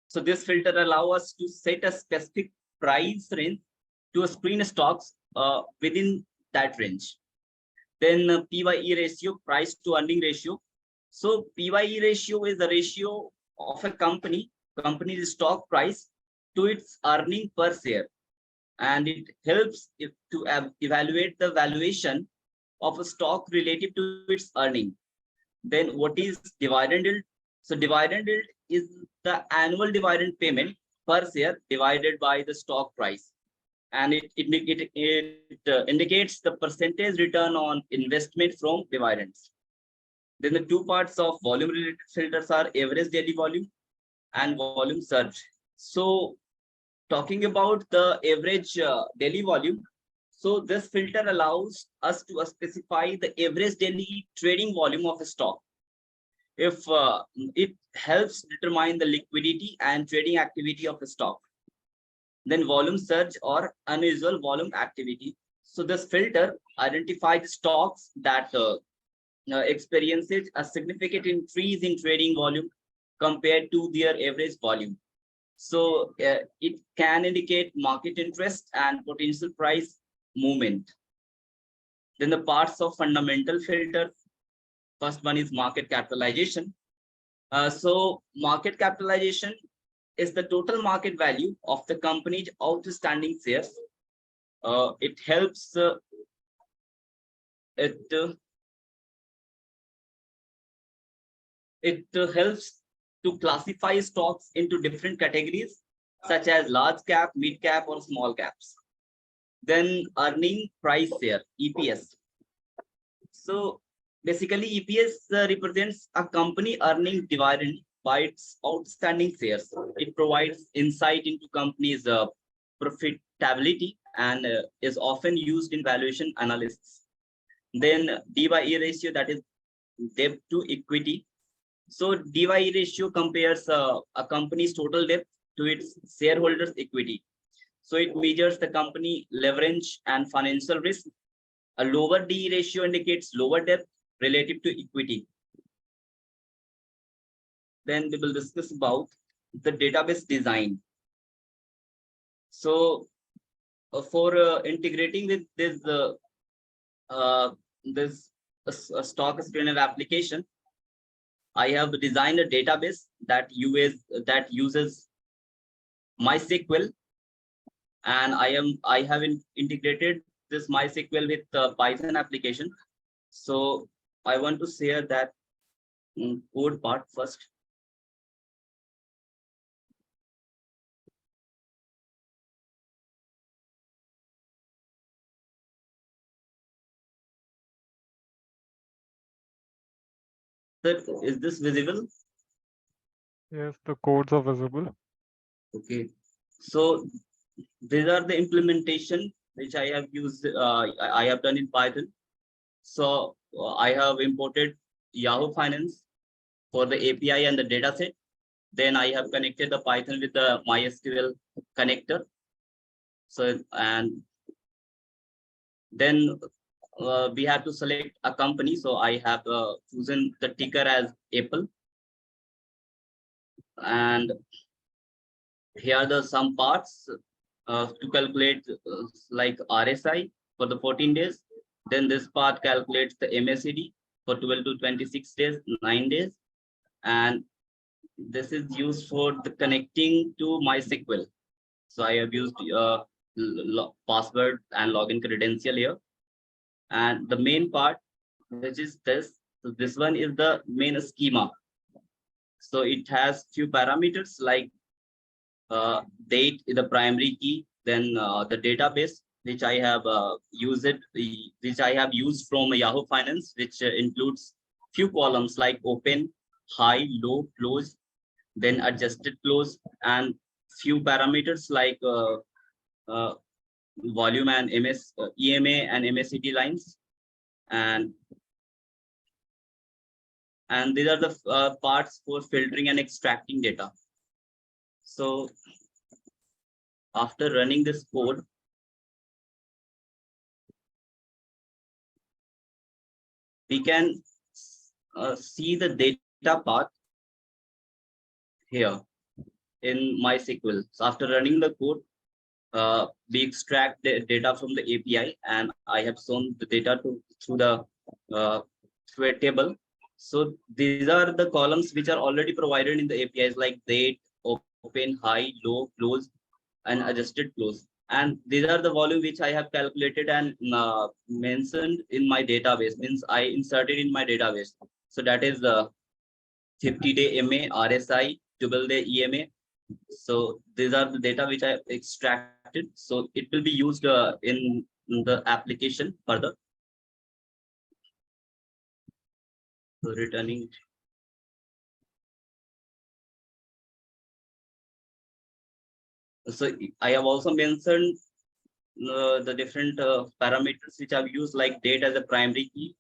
So this filter allows us to set a specific price range to screen stocks within that range. Then PYE ratio, price to earning ratio. So PYE ratio is the ratio of a company's stock price to its earning per share, and it helps to evaluate the valuation of a stock relative to its earning. Then what is dividend yield? So dividend yield is the annual dividend payment per share divided by the stock price, and it indicates the percentage return on investment from dividends. Then the two parts of volume related filters are average daily volume and volume surge. So talking about the average daily volume, so this filter allows us to specify the average daily trading volume of a stock. If it helps determine the liquidity and trading activity of a stock. Then volume surge or unusual volume activity. So this filter identifies stocks that experiences a significant increase in trading volume compared to their average volume. So it can indicate market interest and potential price movement. Then the parts of fundamental filter. First one is market capitalization. So market capitalization is the total market value of the company's outstanding shares. It helps helps to classify stocks into different categories such as large cap, mid cap, or small caps. Then earning price share, EPS. So basically EPS represents a company earning dividend by its outstanding shares. It provides insight into company's profitability and is often used in valuation analysis. Then D/E ratio, that is debt to equity. So D/E ratio compares a company's total debt to its shareholders' equity. So it measures the company leverage and financial risk. A lower D ratio indicates lower debt relative to equity. then we will discuss about the database design. So for integrating with this stock scanner application, I have designed a database that uses MySQL, and I have integrated this MySQL with the Python application. So I want to share that code part first. Sir, is this visible? Yes, the codes are visible. Okay. So these are the implementation which I have used. I have done in Python. So I have imported Yahoo Finance for the API and the dataset. Then I have connected the Python with the MySQL connector. So, and then we have to select a company. So I have chosen the ticker as Apple. And here are the some parts to calculate like RSI for the 14 days. Then this part calculates the MACD for 12 to 26 days, 9 days. And this is used for the connecting to MySQL. So I have used password and login credential here. And the main part, which is this, so this one is the main schema. So it has few parameters like date is the primary key, then the database which I have used from Yahoo Finance, which includes few columns like open, high, low, close, then adjusted close, and few parameters like volume and EMA and MACD lines, and these are the parts for filtering and extracting data. So after running this code, we can see the data path here in MySQL. So after running the code, we extract the data from the API, and I have shown the data through a table. So these are the columns which are already provided in the APIs, like date, open, high, low, close, and adjusted close. And these are the volume which I have calculated and mentioned in my database, means I inserted in my database. So that is the 50-day MA, RSI, 12-day EMA. So these are the data which I have extracted. So it will be used in the application further. So returning. So I have also mentioned the different parameters which I've used, like date as a primary key,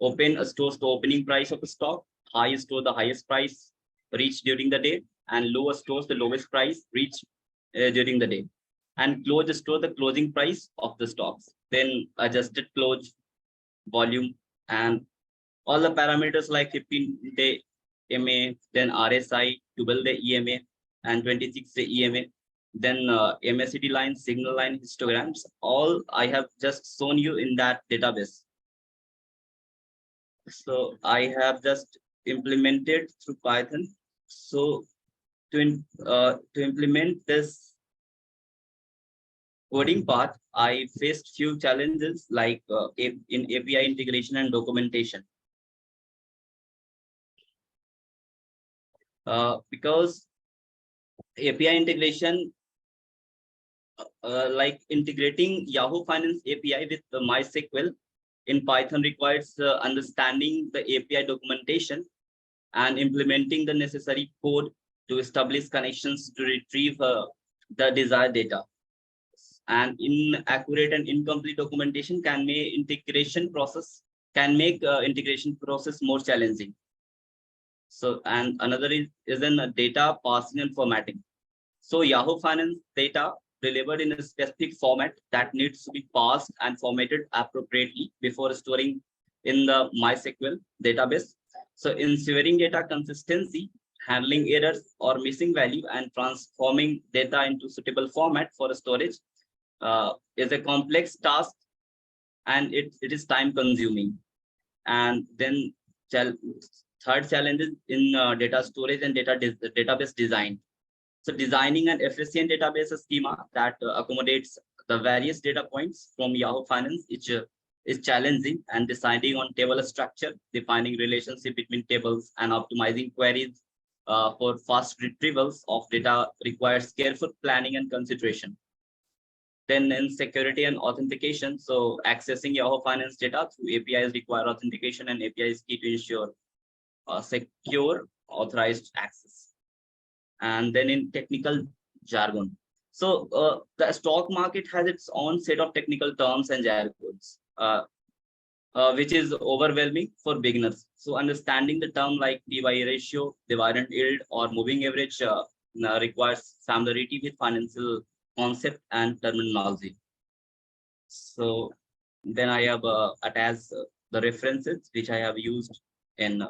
open stores the opening price of the stock, high store the highest price reached during the day, and low stores the lowest price reached during the day, and close store the closing price of the stocks. Then adjusted close, volume, and all the parameters like 15-day MA, then RSI, 12-day EMA, and 26-day EMA. Then MACD line, signal line, histograms, all I have just shown you in that database. So I have just implemented through Python. So to implement this coding part, I faced few challenges like in API integration and documentation. Because API integration, like integrating Yahoo Finance API with the MySQL in Python requires understanding the API documentation and implementing the necessary code to establish connections to retrieve the desired data. And inaccurate and incomplete documentation can make integration process more challenging. So, and another is in data parsing and formatting. So Yahoo Finance data delivered in a specific format that needs to be parsed and formatted appropriately before storing in the MySQL database. So ensuring data consistency handling errors or missing value, and transforming data into suitable format for storage is a complex task, and it is time consuming. And then third challenge is in data storage and database design. So designing an efficient database schema that accommodates the various data points from Yahoo Finance is challenging, and deciding on table structure, defining relationship between tables, and optimizing queries for fast retrievals of data requires careful planning and consideration. Then in security and authentication, so accessing Yahoo Finance data through APIs require authentication, and API is key to ensure secure authorized access. And then in technical jargon, so the stock market has its own set of technical terms and jargons, which is overwhelming for beginners. So understanding the term like PY ratio, dividend yield, or moving average requires familiarity with financial concept and terminology. So then I have attached the references which I have used in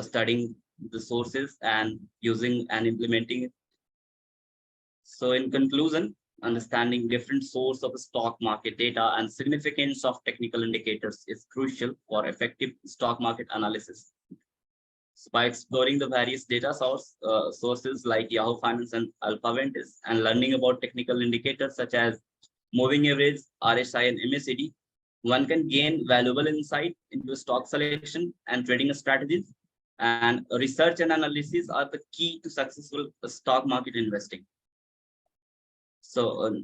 studying the sources and using and implementing it. So in conclusion, understanding different source of stock market data and significance of technical indicators is crucial for effective stock market analysis. So by exploring the various data sources like Yahoo Finance and Alphaventis, and learning about technical indicators such as moving average, RSI, and MACD, one can gain valuable insight into stock selection and trading strategies. And research and analysis are the key to successful stock market investing. So,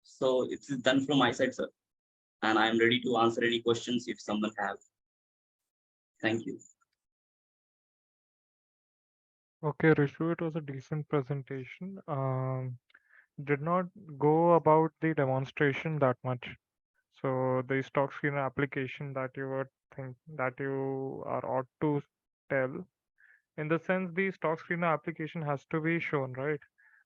so it's done from my side, sir, and I'm ready to answer any questions if someone have. Thank you. Okay, Rishu, it was a decent presentation. Did not go about the demonstration that much. So the stock screener application that you were that you are ought to tell, in the sense the stock screener application has to be shown, right?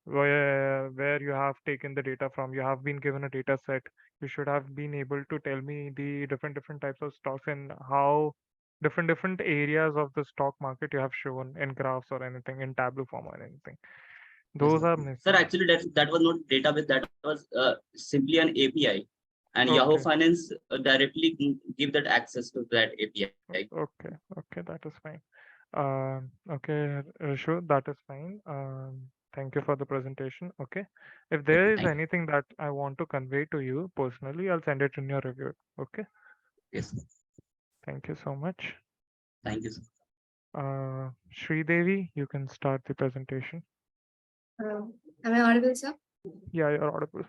Where you have taken the data from, you have been given a data set. You should have been able to tell me the different types of stocks and how different areas of the stock market you have shown in graphs or anything in Tableau form or anything. Yes, Those sir. are Sir, missing. actually, that was not database. That was simply an API, and Yahoo Okay. Finance directly give that access to that API. Okay, that is fine. Okay, Rishu, that is fine. Thank you for the presentation. Okay. If Okay, there is thank you. anything that I want to convey to you personally, I'll send it in your review. Okay. Yes, sir. Thank you so much. Thank you, sir. Sridevi, you can start the presentation. Am I audible, sir? Yeah, you're audible.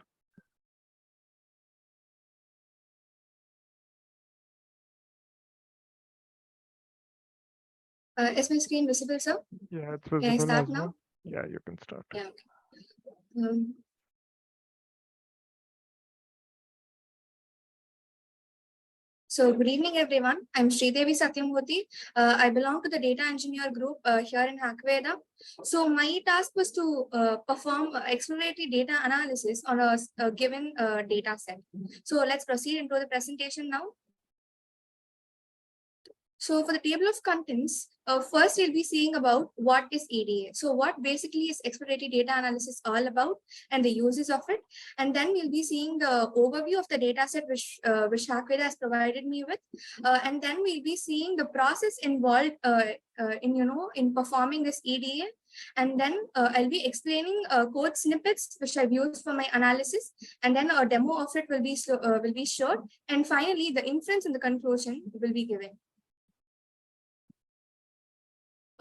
Is my screen visible, sir? Yeah, it's Can I visible start as now? well. Yeah, you can start. Yeah. Okay. So good evening, everyone. I'm Sridevi Satyamurthy. I belong to the data engineer group here in Hackveda. So my task was to perform exploratory data analysis on a given data set. So let's proceed into the presentation now. So for the table of contents, first we'll be seeing about what is EDA. So what basically is exploratory data analysis all about and the uses of it. And then we'll be seeing the overview of the data set which Hackveda has provided me with. And then we'll be seeing the process involved in performing this EDA. And then I'll be explaining code snippets which I've used for my analysis, and then a demo of it will be shown. And finally, the inference and the conclusion will be given.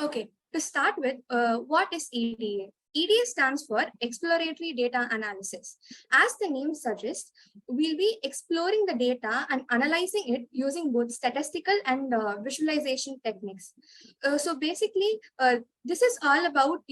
Okay, to start with, what is EDA? EDA stands for Exploratory Data Analysis. As the name suggests, we'll be exploring the data and analyzing it using both statistical and visualization techniques. So basically, this is all about,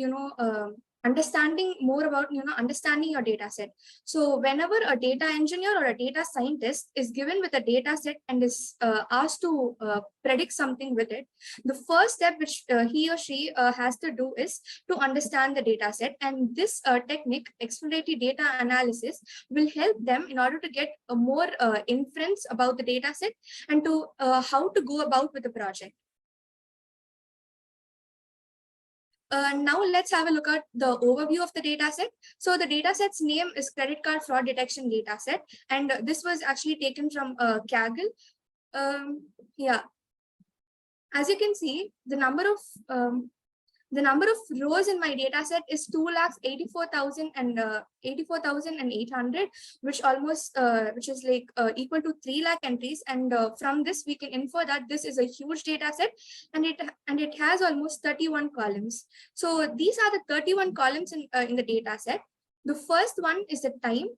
understanding more about, understanding your data set. So whenever a data engineer or a data scientist is given with a data set and is asked to predict something with it, the first step which he or she has to do is to understand the data set. And this technique, exploratory data analysis, will help them in order to get a more inference about the data set and to how to go about with the project. Now let's have a look at the overview of the data set. So the data set's name is Credit Card Fraud Detection Data Set, and this was actually taken from Kaggle. Yeah, as you can see, the number of rows in my data set is 2,84,800, which almost which is like equal to 3 lakh entries. And from this, we can infer that this is a huge data set, and it has almost 31 columns. So these are the 31 columns in the data set. The first one is the time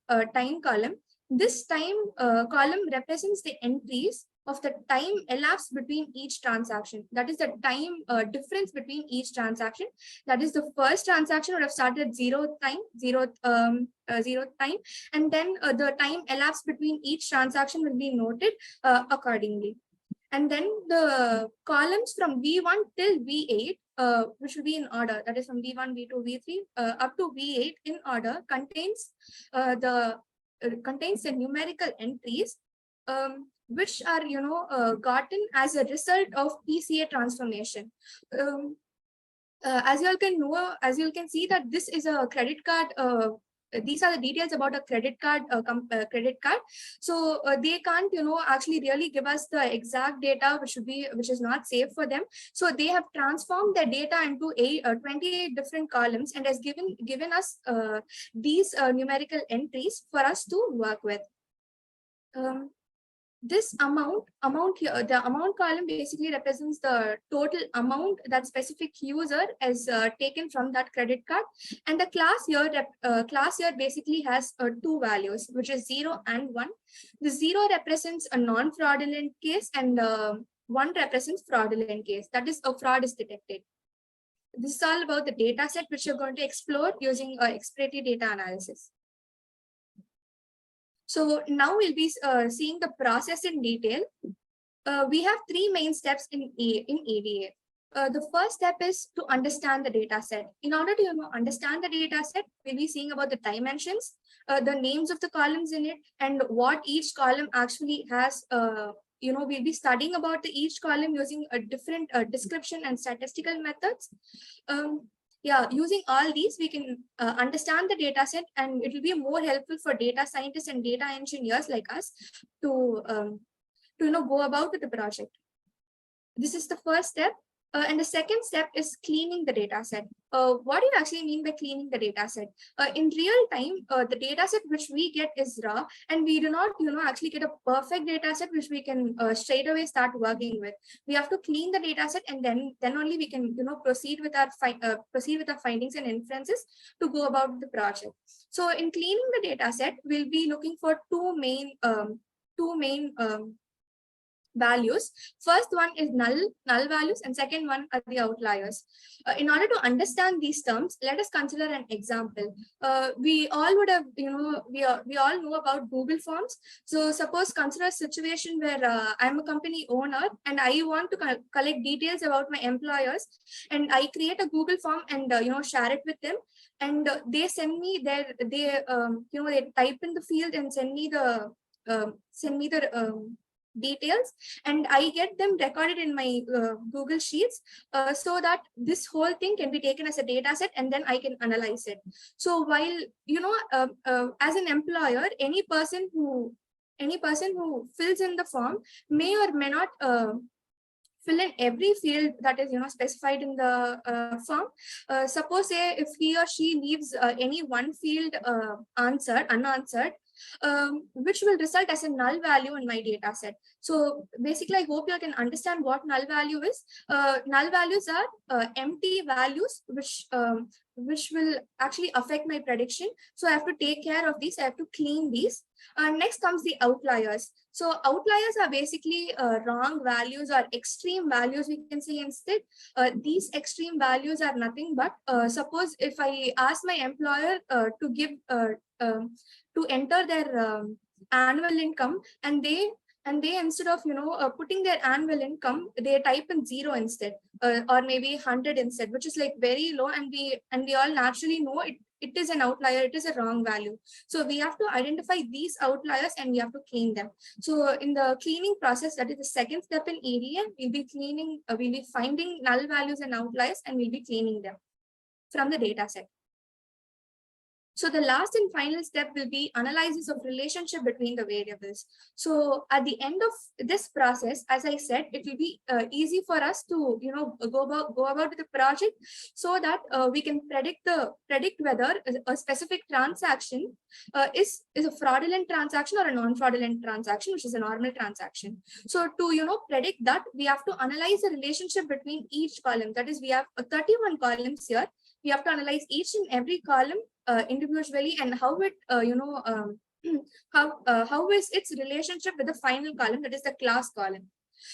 column. This time column represents the entries of the time elapsed between each transaction. That is the time difference between each transaction. That is, the first transaction would have started zero time, and then the time elapsed between each transaction will be noted accordingly. And then the columns from V1 till V8, which will be in order, that is from V1, V2, V3 up to V8 in order, contains the numerical entries which are gotten as a result of PCA transformation. As you can see that this is a credit card. These are the details about a credit card. So they can't actually really give us the exact data, which is not safe for them. So they have transformed their data into 28 different columns and has given us these numerical entries for us to work with. This amount here, the amount column basically represents the total amount that specific user has taken from that credit card, and the class here basically has two values, which is 0 and 1. The 0 represents a non-fraudulent case, and 1 represents fraudulent case. That is, a fraud is detected. This is all about the data set which you're going to explore using exploratory data analysis. So now we'll be seeing the process in detail. We have 3 main steps in ADA. The first step is to understand the data set. In order to understand the data set, we'll be seeing about the dimensions, the names of the columns in it, and what each column actually has. We'll be studying about each column using a different description and statistical methods. Using all these, we can understand the data set, and it will be more helpful for data scientists and data engineers like us to go about with the project. This is the first step. And the second step is cleaning the data set. What do you actually mean by cleaning the data set? In real time, the data set which we get is raw, and we do not actually get a perfect data set which we can straight away start working with. We have to clean the data set, and then only we can proceed with our findings and inferences to go about the project. So in cleaning the data set, we'll be looking for two main values. First one is null values, and second one are the outliers. In order to understand these terms, let us consider an example. We all would have, we all know about Google Forms. So suppose consider a situation where I'm a company owner and I want to collect details about my employers, and I create a Google Form and share it with them, and they send me they type in the field and send me the details, and I get them recorded in my Google Sheets, so that this whole thing can be taken as a data set, and then I can analyze it. So while as an employer, any person who fills in the form may or may not fill in every field that is specified in the form. Suppose say if he or she leaves any one field unanswered, which will result as a null value in my data set. So basically, I hope you can understand what null value is. Null values are empty values which will actually affect my prediction. So I have to take care of these. I have to clean these. Next comes the outliers. So outliers are basically wrong values or extreme values, we can say instead. These extreme values are nothing but, suppose if I ask my employer to give to enter their annual income, and they instead of putting their annual income, they type in 0 instead, or maybe 100 instead, which is like very low, and we all naturally know it is an outlier, it is a wrong value. So we have to identify these outliers and we have to clean them. So in the cleaning process, that is the second step in ADA, we'll be finding null values and outliers, and we'll be cleaning them. from the data set. So the last and final step will be analysis of relationship between the variables. So at the end of this process, as I said, it will be easy for us to go about with the project, so that we can predict whether a specific transaction is a fraudulent transaction or a non-fraudulent transaction, which is a normal transaction. So to predict that, we have to analyze the relationship between each column. That is, we have 31 columns here. We have to analyze each and every column individually, and how it how is its relationship with the final column, that is the class column.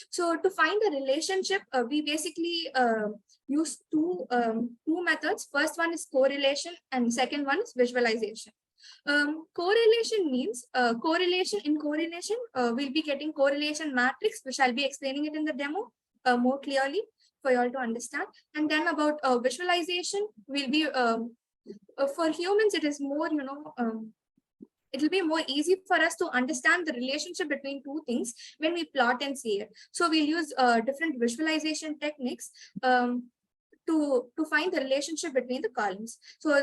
So to find the relationship, we basically use two methods. First one is correlation, and second one is visualization. Correlation means in correlation we'll be getting correlation matrix, which I'll be explaining it in the demo more clearly for you all to understand. And then about visualization, will be for humans, it is more it will be more easy for us to understand the relationship between two things when we plot and see it. So we'll use different visualization techniques to find the relationship between the columns. So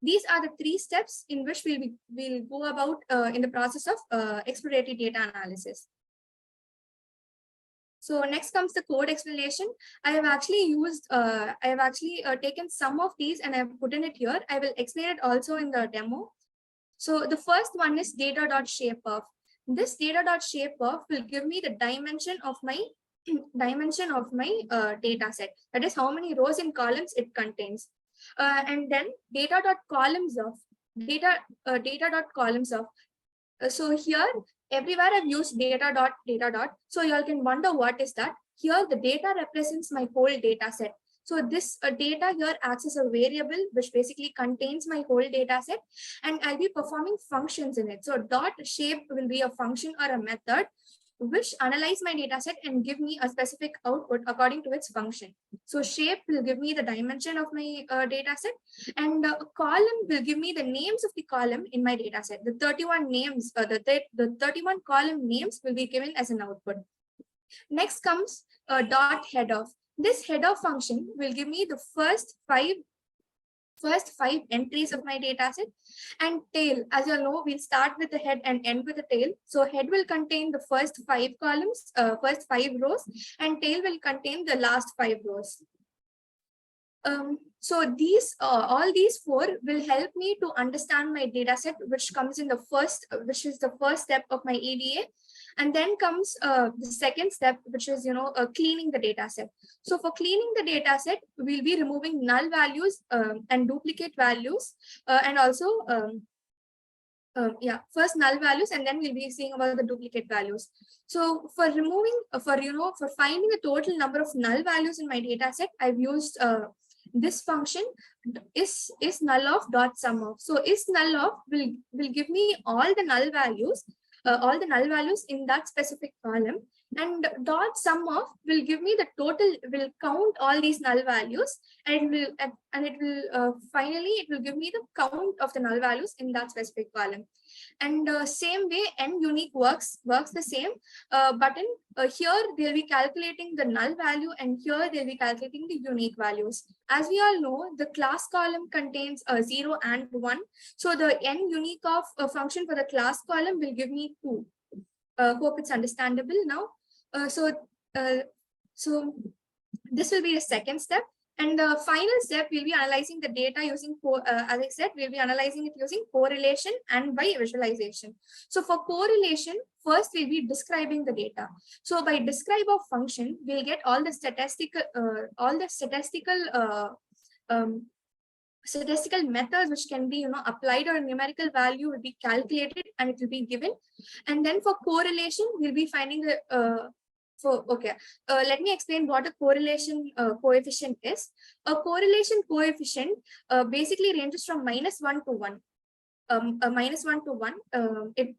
these are the 3 steps in which we'll go about in the process of exploratory data analysis. So next comes the code explanation. I have actually taken some of these and I've put in it here. I will explain it also in the demo. So the first one is data.shapeof. This data.shapeof will give me the dimension of my data set. That is how many rows and columns it contains. And then data.columnsof. So here, everywhere I've used data dot. So you all can wonder what is that. Here the data represents my whole data set. So this data here acts as a variable which basically contains my whole data set, and I'll be performing functions in it. So dot shape will be a function or a method which analyze my data set and give me a specific output according to its function. So shape will give me the dimension of my data set, and column will give me the names of the column in my data set. The 31 names, the 31 column names will be given as an output. Next comes dot head of. This head of function will give me the first five entries of my data set. And tail, as you all know, we'll start with the head and end with the tail. So head will contain the first 5 columns, first 5 rows, and tail will contain the last 5 rows. So these all these 4 will help me to understand my data set, which comes in the first, which is the first step of my EDA. And then comes the second step, which is cleaning the data set. So for cleaning the data set, we'll be removing null values and duplicate values, and also first null values, and then we'll be seeing about the duplicate values. So for removing for finding the total number of null values in my data set, I've used this function is null of dot sum of. So is null of will give me all the null values in that specific column, and dot sum of will give me the total, will count all these null values, and it will finally it will give me the count of the null values in that specific column. And same way n unique works the same, but in here they'll be calculating the null value, and here they'll be calculating the unique values. As we all know, the class column contains 0 and 1. So the n unique of a function for the class column will give me 2. Hope it's understandable now. So this will be the second step. And the final step, we'll be analyzing the data using, as I said, we'll be analyzing it using correlation and by visualization. So for correlation, first we'll be describing the data. So by describe of function, we'll get all the statistical methods which can be applied, or a numerical value will be calculated and it will be given. And then for correlation, we'll be finding the let me explain what a correlation coefficient is. A correlation coefficient basically ranges from -1 to 1. -1 to 1,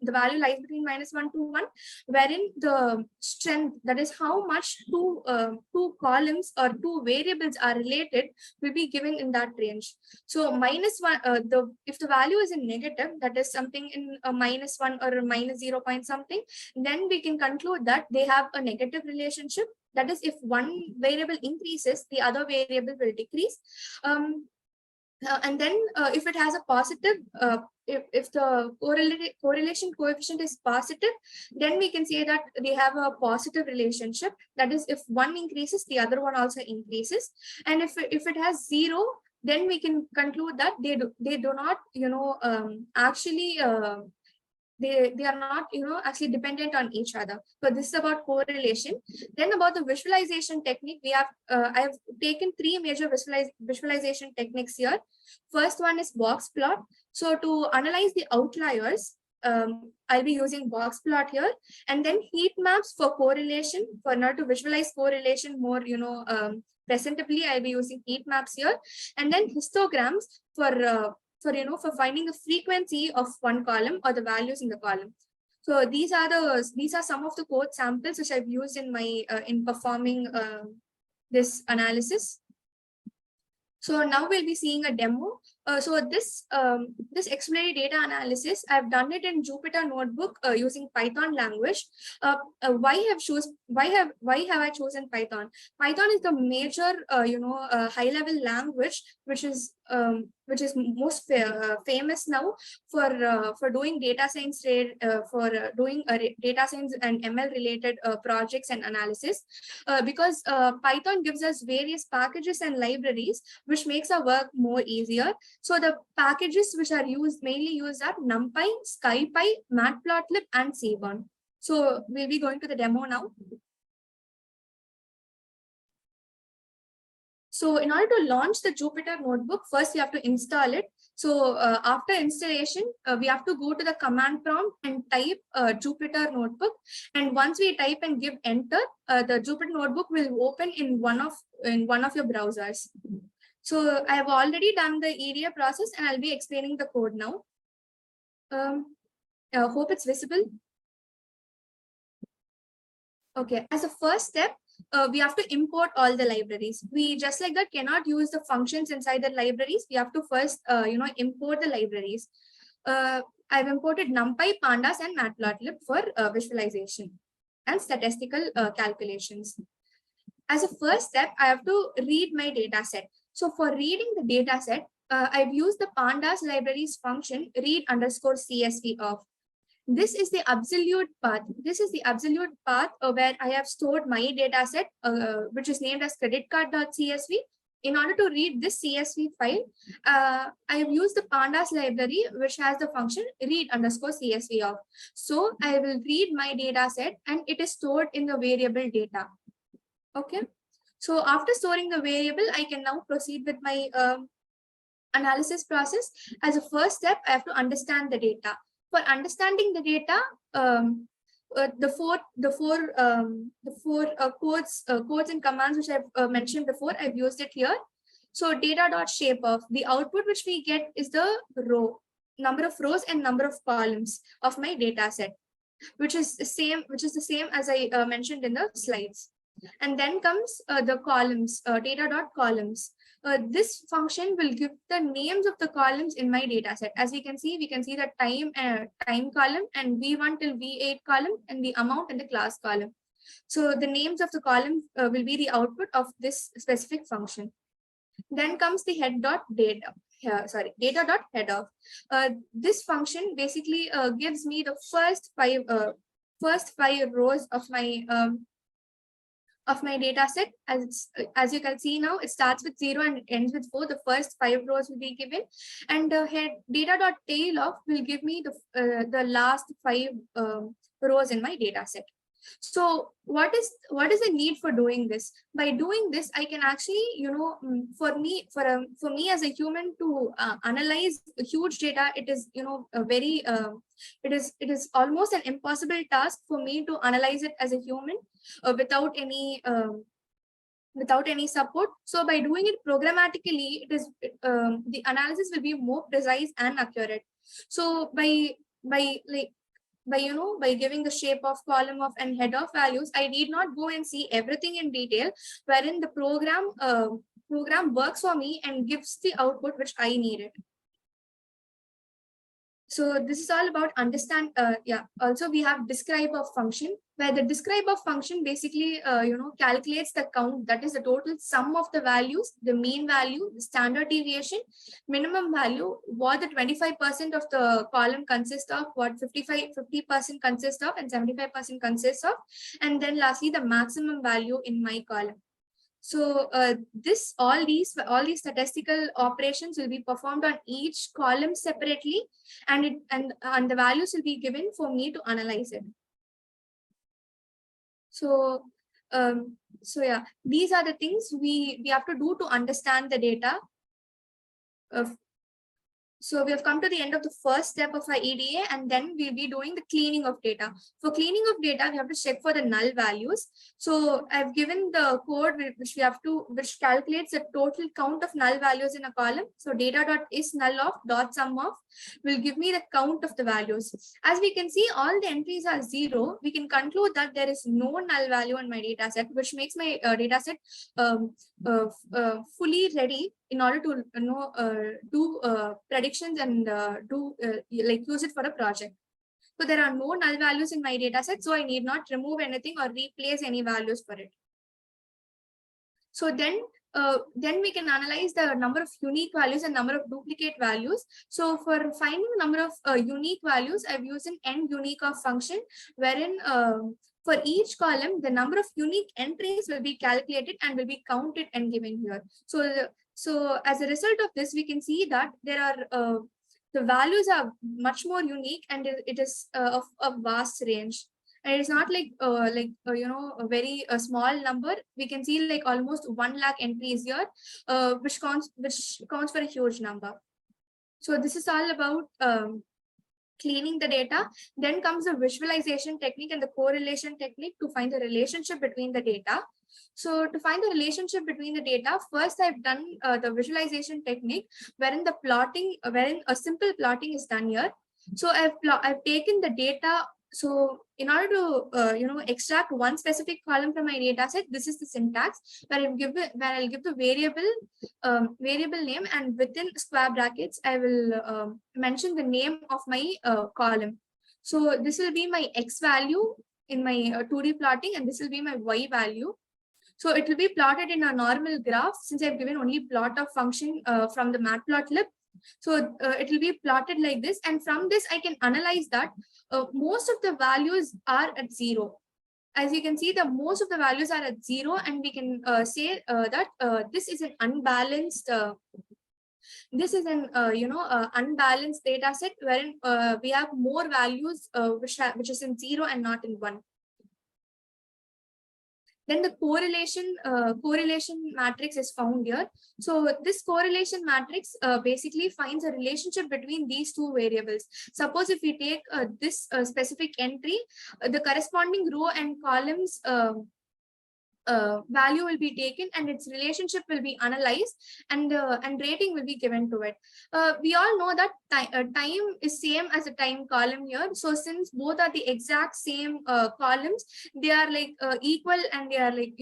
the value lies between -1 to 1, wherein the strength, that is how much two columns or two variables are related, will be given in that range. So -1, if the value is in negative, that is something in a -1 or a -0 point something, then we can conclude that they have a negative relationship. That is, if one variable increases, the other variable will decrease. And then if it has a positive, if the correlation coefficient is positive, then we can say that they have a positive relationship. That is, if one increases, the other one also increases. And if it has 0, then we can conclude that they do not, actually they are not, actually dependent on each other. So this is about correlation. Then about the visualization technique, we have I have taken 3 major visualization techniques here. First one is box plot. So to analyze the outliers, I'll be using box plot here, and then heat maps for correlation. For now, to visualize correlation more, presentably, I'll be using heat maps here, and then histograms for finding the frequency of one column or the values in the column. So these are some of the code samples which I've used in my in performing this analysis. So now we'll be seeing a demo. So this exploratory data analysis, I've done it in Jupyter Notebook using Python language. Why have I chosen Python? Python is the major high level language which is most famous now for doing data science data science and ML related projects and analysis, because Python gives us various packages and libraries which makes our work more easier. So the packages which are mainly used are NumPy, SciPy, Matplotlib, and Seaborn. So we'll be going to the demo now. So in order to launch the Jupyter Notebook, first we have to install it. So after installation, we have to go to the command prompt and type Jupyter Notebook. And once we type and give enter, the Jupyter Notebook will open in one of your browsers. So I have already done the EDA process, and I'll be explaining the code now. I hope it's visible. Okay, as a first step, we have to import all the libraries. We just like that cannot use the functions inside the libraries. We have to first, import the libraries. I've imported NumPy, Pandas, and Matplotlib for visualization and statistical calculations. As a first step, I have to read my data set. So for reading the data set, I've used the Pandas libraries function read_CSV of. This is the absolute path. This is the absolute path where I have stored my data set, which is named as creditcard.csv. In order to read this CSV file, I have used the Pandas library, which has the function read_CSV of. So I will read my data set, and it is stored in the variable data. Okay. So after storing the variable, I can now proceed with my analysis process. As a first step, I have to understand the data. For understanding the data, the four codes and commands which I've mentioned before, I've used it here. So data.shapeof, the output which we get is the number of rows and number of columns of my data set, which is the same as I mentioned in the slides. And then comes the columns, data.columns. This function will give the names of the columns in my data set. As we can see the time column and V1 till V8 column, and the amount and the class column. So the names of the columns will be the output of this specific function. Then comes the data.headof. This function basically gives me the first five rows of my data set. As you can see now, it starts with 0 and it ends with 4. The first 5 rows will be given, and data.tailof will give me the last 5 rows in my data set. So what is the need for doing this? By doing this, I can actually, for me as a human to analyze huge data, it is, it is almost an impossible task for me to analyze it as a human without any support. So by doing it programmatically, the analysis will be more precise and accurate. So by giving the shape of, column of, and head of values, I need not go and see everything in detail, wherein the program works for me and gives the output which I needed. So this is all about understand. Also we have describe of function, where the describe of function basically calculates the count, that is the total sum of the values, the mean value, the standard deviation, minimum value, what the 25% of the column consists of, what 50% consists of, and 75% consists of, and then lastly the maximum value in my column. So all these statistical operations will be performed on each column separately, and the values will be given for me to analyze it. So yeah, these are the things we have to do to understand the data. So we have come to the end of the first step of our EDA, and then we'll be doing the cleaning of data. For cleaning of data, we have to check for the null values. So I've given the code which calculates the total count of null values in a column. So data.is null of dot sum of will give me the count of the values. As we can see, all the entries are 0. We can conclude that there is no null value in my data set, which makes my data set fully ready in order to do predictions and use it for a project. So there are no null values in my data set, so I need not remove anything or replace any values for it. So then we can analyze the number of unique values and number of duplicate values. So for finding number of unique values, I've used an end unique of function, wherein for each column, the number of unique entries will be calculated and will be counted and given here. So as a result of this, we can see that there are the values are much more unique, and it is of a vast range. And it's not like a very small number. We can see like almost 1 lakh entries here, which counts for a huge number. So this is all about cleaning the data. Then comes the visualization technique and the correlation technique to find the relationship between the data. So to find the relationship between the data, first I've done the visualization technique, wherein a simple plotting is done here. So I've taken the data. So in order to extract one specific column from my data set, this is the syntax where I'll give the variable name, and within square brackets I will mention the name of my column. So this will be my X value in my 2D plotting, and this will be my Y value. So it will be plotted in a normal graph, since I've given only plot of function from the matplotlib. So it will be plotted like this, and from this I can analyze that most of the values are at 0. As you can see, most of the values are at 0, and we can say that this is an unbalanced unbalanced data set, wherein we have more values which is in 0 and not in 1. Then the correlation matrix is found here. So this correlation matrix basically finds a relationship between these two variables. Suppose if we take this specific entry, the corresponding row and columns value will be taken, and its relationship will be analyzed, and rating will be given to it. We all know that time is same as a time column here. So since both are the exact same columns, they are like equal, and they are like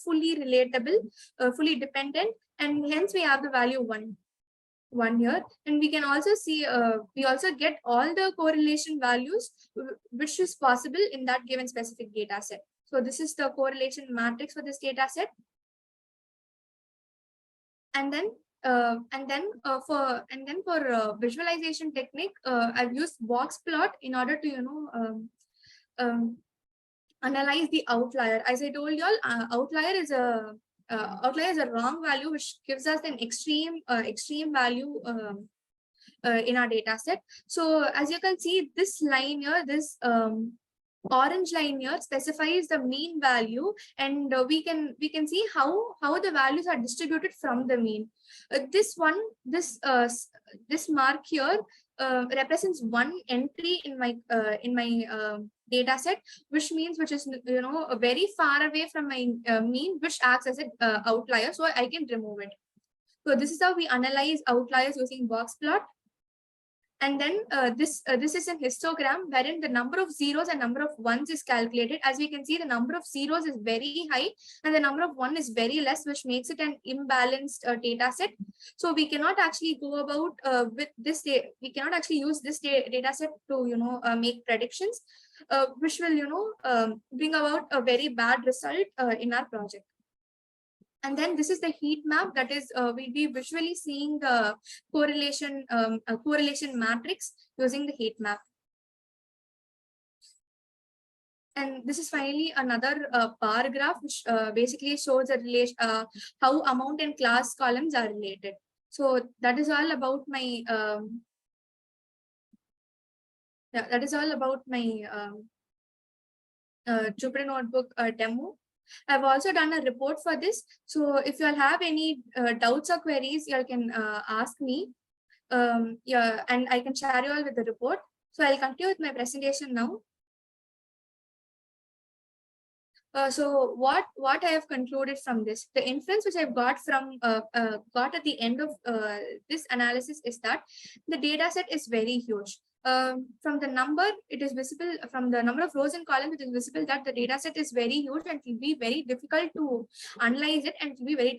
fully relatable, fully dependent, and hence we have the value 1 here. And we can also see we also get all the correlation values which is possible in that given specific data set. So this is the correlation matrix for this data set. And then for visualization technique, I've used box plot in order to analyze the outlier. As I told you all, outlier is a wrong value which gives us an extreme value in our data set. So as you can see, this line here, this orange line here specifies the mean value, and we can see how the values are distributed from the mean. This mark here represents one entry in my data set, which is very far away from my mean, which acts as an outlier, so I can remove it. So this is how we analyze outliers using box plot. And then this is a histogram wherein the number of zeros and number of ones is calculated. As we can see, the number of zeros is very high and the number of one is very less, which makes it an imbalanced data set. So we cannot actually go about with this. We cannot actually use this data set to make predictions, which will bring about a very bad result in our project. And then this is the heat map, that is we'll be visually seeing the correlation matrix using the heat map. And this is finally another bar graph, which basically shows a relation, how amount and class columns are related. So that is all about my Jupyter Notebook demo. I've also done a report for this. So if you all have any doubts or queries, you all can ask me. Yeah, and I can share you all with the report. So I'll continue with my presentation now. So what I have concluded from this, the inference which I've got from got at the end of this analysis is that the data set is very huge. From the number, it is visible, from the number of rows and columns, it is visible that the data set is very huge and it will be very difficult to analyze it, and it will be very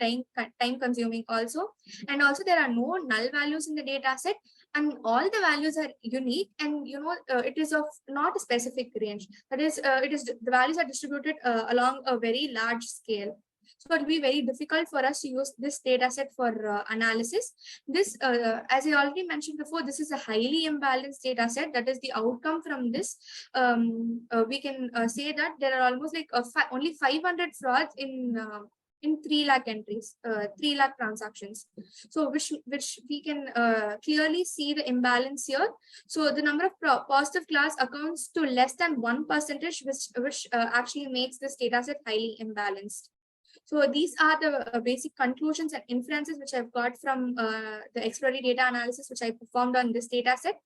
time consuming also. And also there are no null values in the data set, and all the values are unique, and it is of not a specific range. That is, the values are distributed along a very large scale. So it will be very difficult for us to use this data set for analysis. This, as I already mentioned before, this is a highly imbalanced data set. That is the outcome from this. We can say that there are almost like only 500 frauds in 3 lakh entries, 3 lakh transactions. So which we can clearly see the imbalance here. So the number of positive class accounts to less than 1%, which actually makes this data set highly imbalanced. So these are the basic conclusions and inferences which I've got from the exploratory data analysis which I performed on this data set.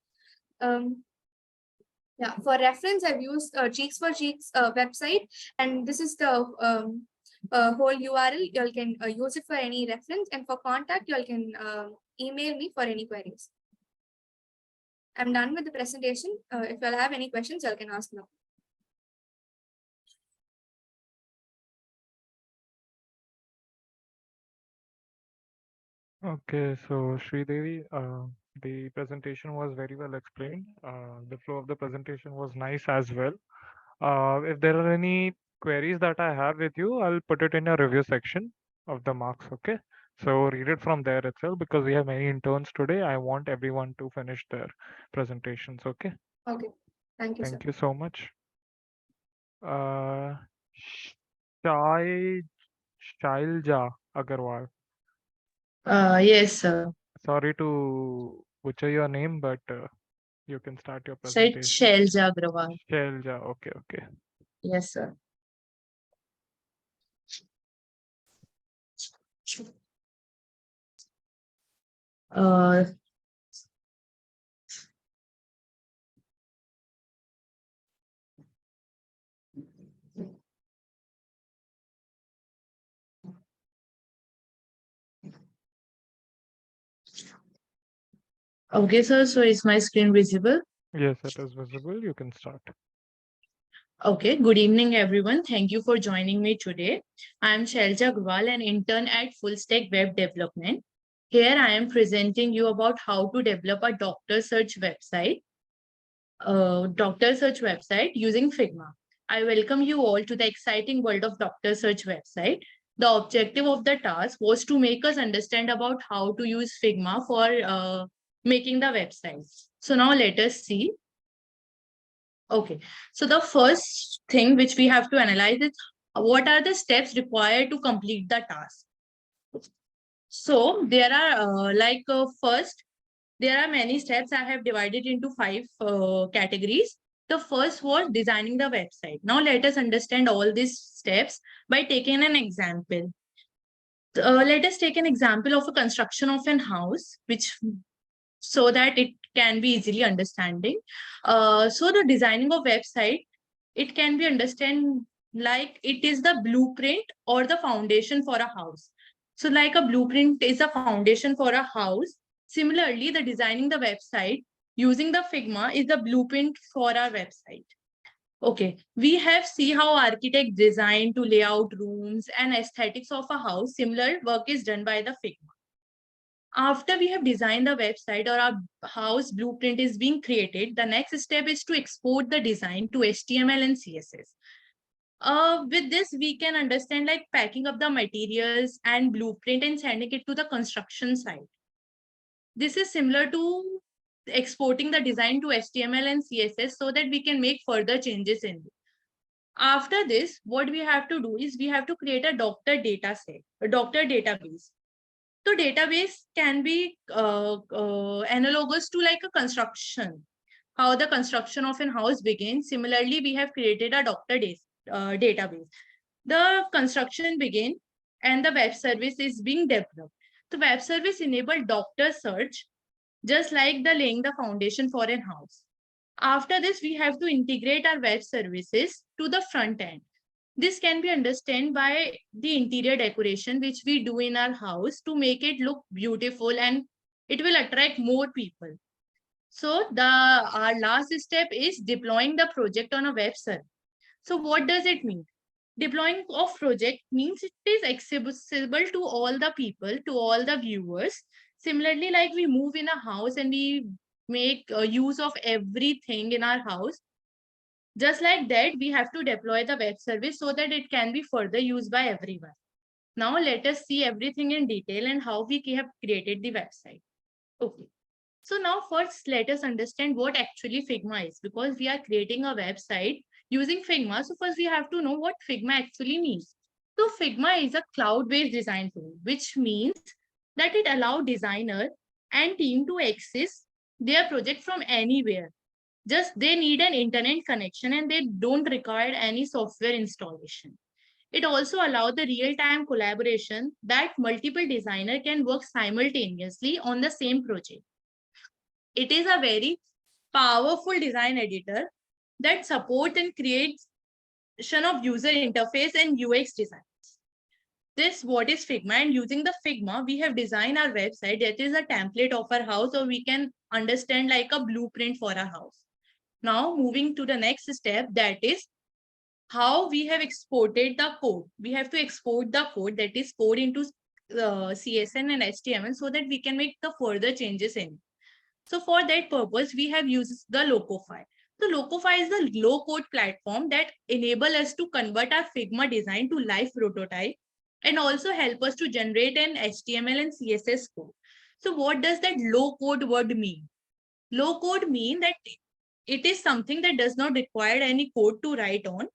Yeah, for reference, I've used Cheeks for Cheeks website, and this is the whole URL. You all can use it for any reference, and for contact, you all can email me for any queries. I'm done with the presentation. If you all have any questions, you all can ask now. Okay, so Sridevi, the presentation was very well explained. The flow of the presentation was nice as well. If there are any queries that I have with you, I'll put it in a review section of the marks, okay? So read it from there itself, because we have many interns today. I want everyone to finish their presentations, okay? Okay, thank you, sir. Thank you so much. SHAILJA AGRAWAL. Yes, sir. Sorry to butcher your name, but you can start your Said presentation. SHAILJA AGRAWAL. SHAILJA, okay, okay. Yes, sir. Okay, sir. So is my screen visible? Yes, it is visible. You can start. Okay, good evening, everyone. Thank you for joining me today. I am SHAILJA AGRAWAL, an intern at Full Stack Web Development. Here I am presenting you about how to develop a doctor search website using Figma. I welcome you all to the exciting world of doctor search website. The objective of the task was to make us understand about how to use Figma for making the website. So now let us see. Okay, so the first thing which we have to analyze is what are the steps required to complete the task. So there are first, there are many steps. I have divided into 5 categories. The first was designing the website. Now let us understand all these steps by taking an example. Let us take an example of a construction of an house, so that it can be easily understanding. So the designing of website, it can be understand like it is the blueprint or the foundation for a house. So like a blueprint is a foundation for a house. Similarly, the designing the website using the Figma is the blueprint for our website. Okay, we have see how architect design to lay out rooms and aesthetics of a house. Similar work is done by the Figma. After we have designed the website or our house blueprint is being created, the next step is to export the design to HTML and CSS. With this, we can understand like packing up the materials and blueprint and sending it to the construction site. This is similar to exporting the design to HTML and CSS so that we can make further changes in it. After this, what we have to do is we have to create a doctor data set, a doctor database. So database can be analogous to like a construction, how the construction of a house begins. Similarly, we have created a doctor database. The construction begin and the web service is being developed. The web service enable doctor search, just like the laying the foundation for a house. After this, we have to integrate our web services to the front end. This can be understood by the interior decoration which we do in our house to make it look beautiful and it will attract more people. So our last step is deploying the project on a web server. So what does it mean? Deploying of project means it is accessible to all the people, to all the viewers. Similarly, like we move in a house and we make use of everything in our house. Just like that, we have to deploy the web service so that it can be further used by everyone. Now let us see everything in detail and how we have created the website. Okay. So now first let us understand what actually Figma is, because we are creating a website using Figma. So first we have to know what Figma actually means. So Figma is a cloud-based design tool, which means that it allows designer and team to access their project from anywhere. Just they need an internet connection and they don't require any software installation. It also allows the real-time collaboration that multiple designers can work simultaneously on the same project. It is a very powerful design editor that supports and creates of user interface and UX designs. This what is Figma, and using the Figma, we have designed our website that is a template of our house, or we can understand like a blueprint for our house. Now moving to the next step, that is how we have exported the code. We have to export the code, that is code into CSN and HTML so that we can make the further changes in. So for that purpose, we have used the Locofy. So Locofy is the low-code platform that enable us to convert our Figma design to live prototype and also help us to generate an HTML and CSS code. So what does that low-code word mean? Low-code mean that it is something that does not require any code to write on.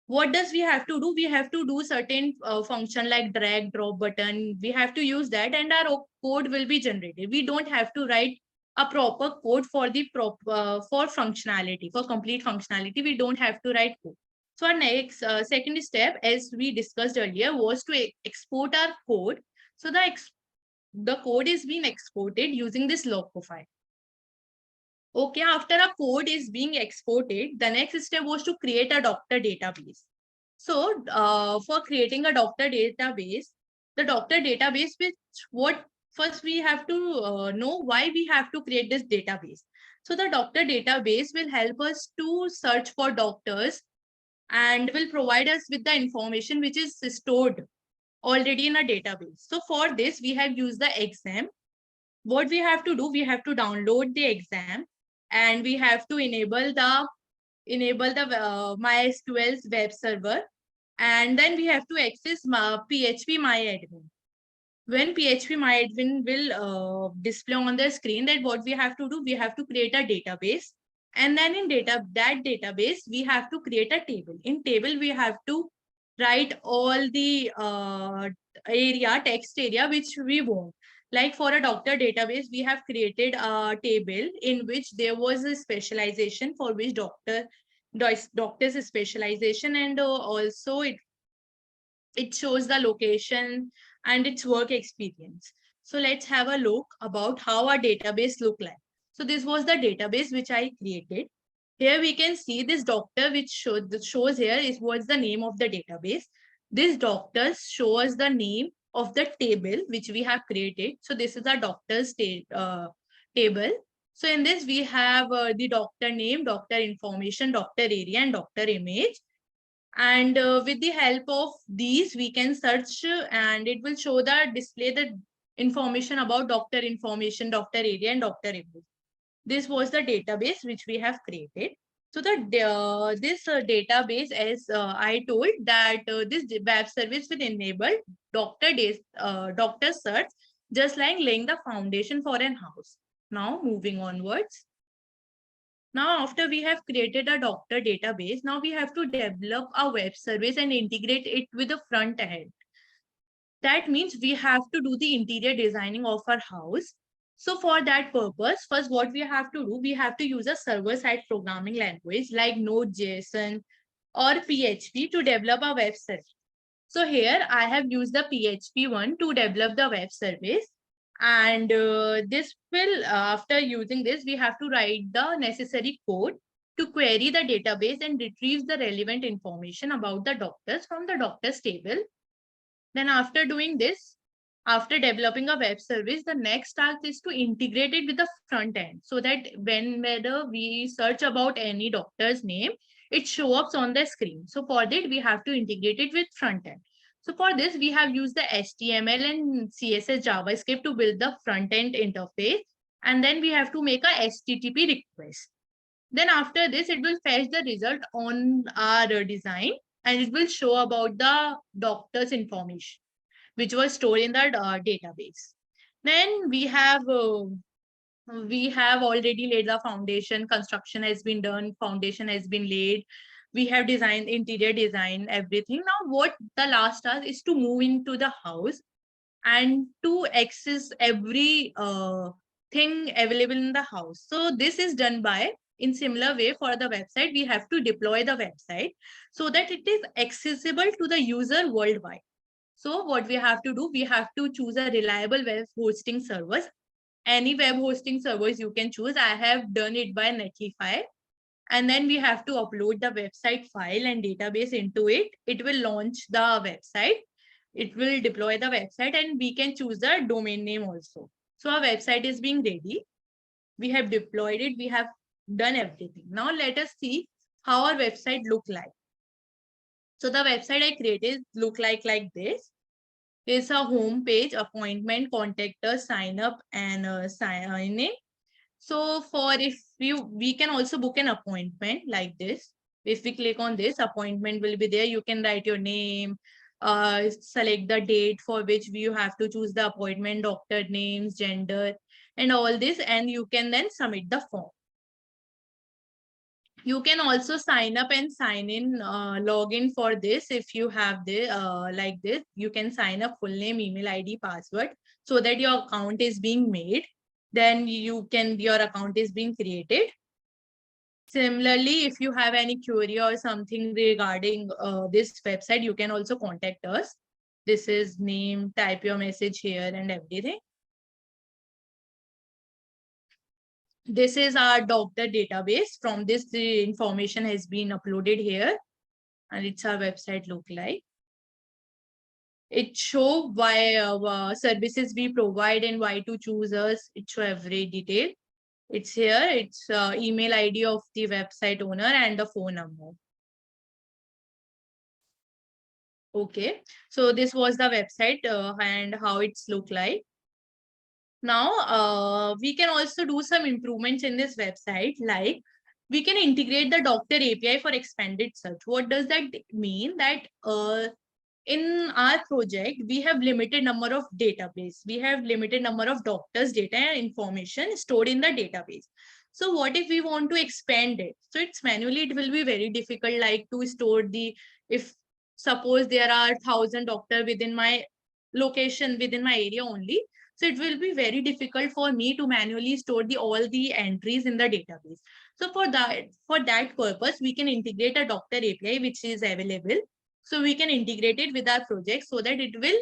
What does we have to do? We have to do certain function like drag, drop button. We have to use that and our code will be generated. We don't have to write a proper code for the for functionality, for complete functionality. We don't have to write code. So our next second step, as we discussed earlier, was to export our code. So the code is being exported using this Locofy. Okay, after a code is being exported, the next step was to create a doctor database. So for creating a doctor database, the doctor database, first we have to know why we have to create this database. So the doctor database will help us to search for doctors and will provide us with the information which is stored already in a database. So for this, we have used the exam. What we have to do, we have to download the exam and we have to enable the MySQL's web server, and then we have to access PHP MyAdmin. When PHP MyAdmin will display on the screen, that what we have to do, we have to create a database, and then in that database we have to create a table. In table we have to write all the text area which we want. Like for a doctor database, we have created a table in which there was a specialization for which doctor's specialization, and also it shows the location and its work experience. So let's have a look about how our database look like. So this was the database which I created. Here we can see this doctor which shows here is what's the name of the database. This doctor shows the name of the table which we have created. So this is our doctor's table. So in this, we have the doctor name, doctor information, doctor area, and doctor image. And with the help of these, we can search and it will show display the information about doctor information, doctor area, and doctor image. This was the database which we have created. So this database, as I told, that this web service will enable doctor search, just like laying the foundation for an house. Now moving onwards. Now, after we have created a doctor database, now we have to develop a web service and integrate it with the front end. That means we have to do the interior designing of our house. So for that purpose, first what we have to do, we have to use a server-side programming language like Node.json or PHP to develop a web service. So here I have used the PHP one to develop the web service. And this will, after using this, we have to write the necessary code to query the database and retrieve the relevant information about the doctors from the doctors table. Then after doing this, after developing a web service, the next task is to integrate it with the front end so that whether we search about any doctor's name, it shows up on the screen. So for that, we have to integrate it with front end. So for this, we have used the HTML and CSS JavaScript to build the front end interface. And then we have to make a HTTP request. Then after this, it will fetch the result on our design and it will show about the doctor's information, which was stored in the database. Then we have already laid the foundation. Construction has been done. Foundation has been laid. We have designed interior design, everything. Now what the last task is to move into the house and to access every thing available in the house. So this is done by, in similar way for the website, we have to deploy the website so that it is accessible to the user worldwide. So what we have to do, we have to choose a reliable web hosting servers. Any web hosting servers you can choose. I have done it by Netlify. And then we have to upload the website file and database into it. It will launch the website. It will deploy the website and we can choose the domain name also. So our website is being ready. We have deployed it. We have done everything. Now let us see how our website look like. So the website I created look like this. It's a home page, appointment, contact us, sign up, and sign in. So for we can also book an appointment like this. If we click on this, appointment will be there. You can write your name, select the date for which you have to choose the appointment, doctor names, gender, and all this, and you can then submit the form. You can also sign up and sign in, log in for this. If you have this like this, you can sign up full name, email ID, password, so that your account is being made. Then your account is being created. Similarly, if you have any query or something regarding this website, you can also contact us. This is name, type your message here and everything. This is our doctor database. From this, the information has been uploaded here, and it's our website look like. It show why services we provide and why to choose us. It show every detail. It's here. It's email ID of the website owner and the phone number. Okay, so this was the website and how it's look like. Now, we can also do some improvements in this website, like we can integrate the doctor API for expanded search. What does that mean? That in our project, we have limited number of database. We have limited number of doctors' data and information stored in the database. So what if we want to expand it? So it's manually, it will be very difficult, like to store if suppose there are 1,000 doctors within my location, within my area only. So it will be very difficult for me to manually store all the entries in the database. So for that purpose, we can integrate a doctor API which is available. So we can integrate it with our project so that it will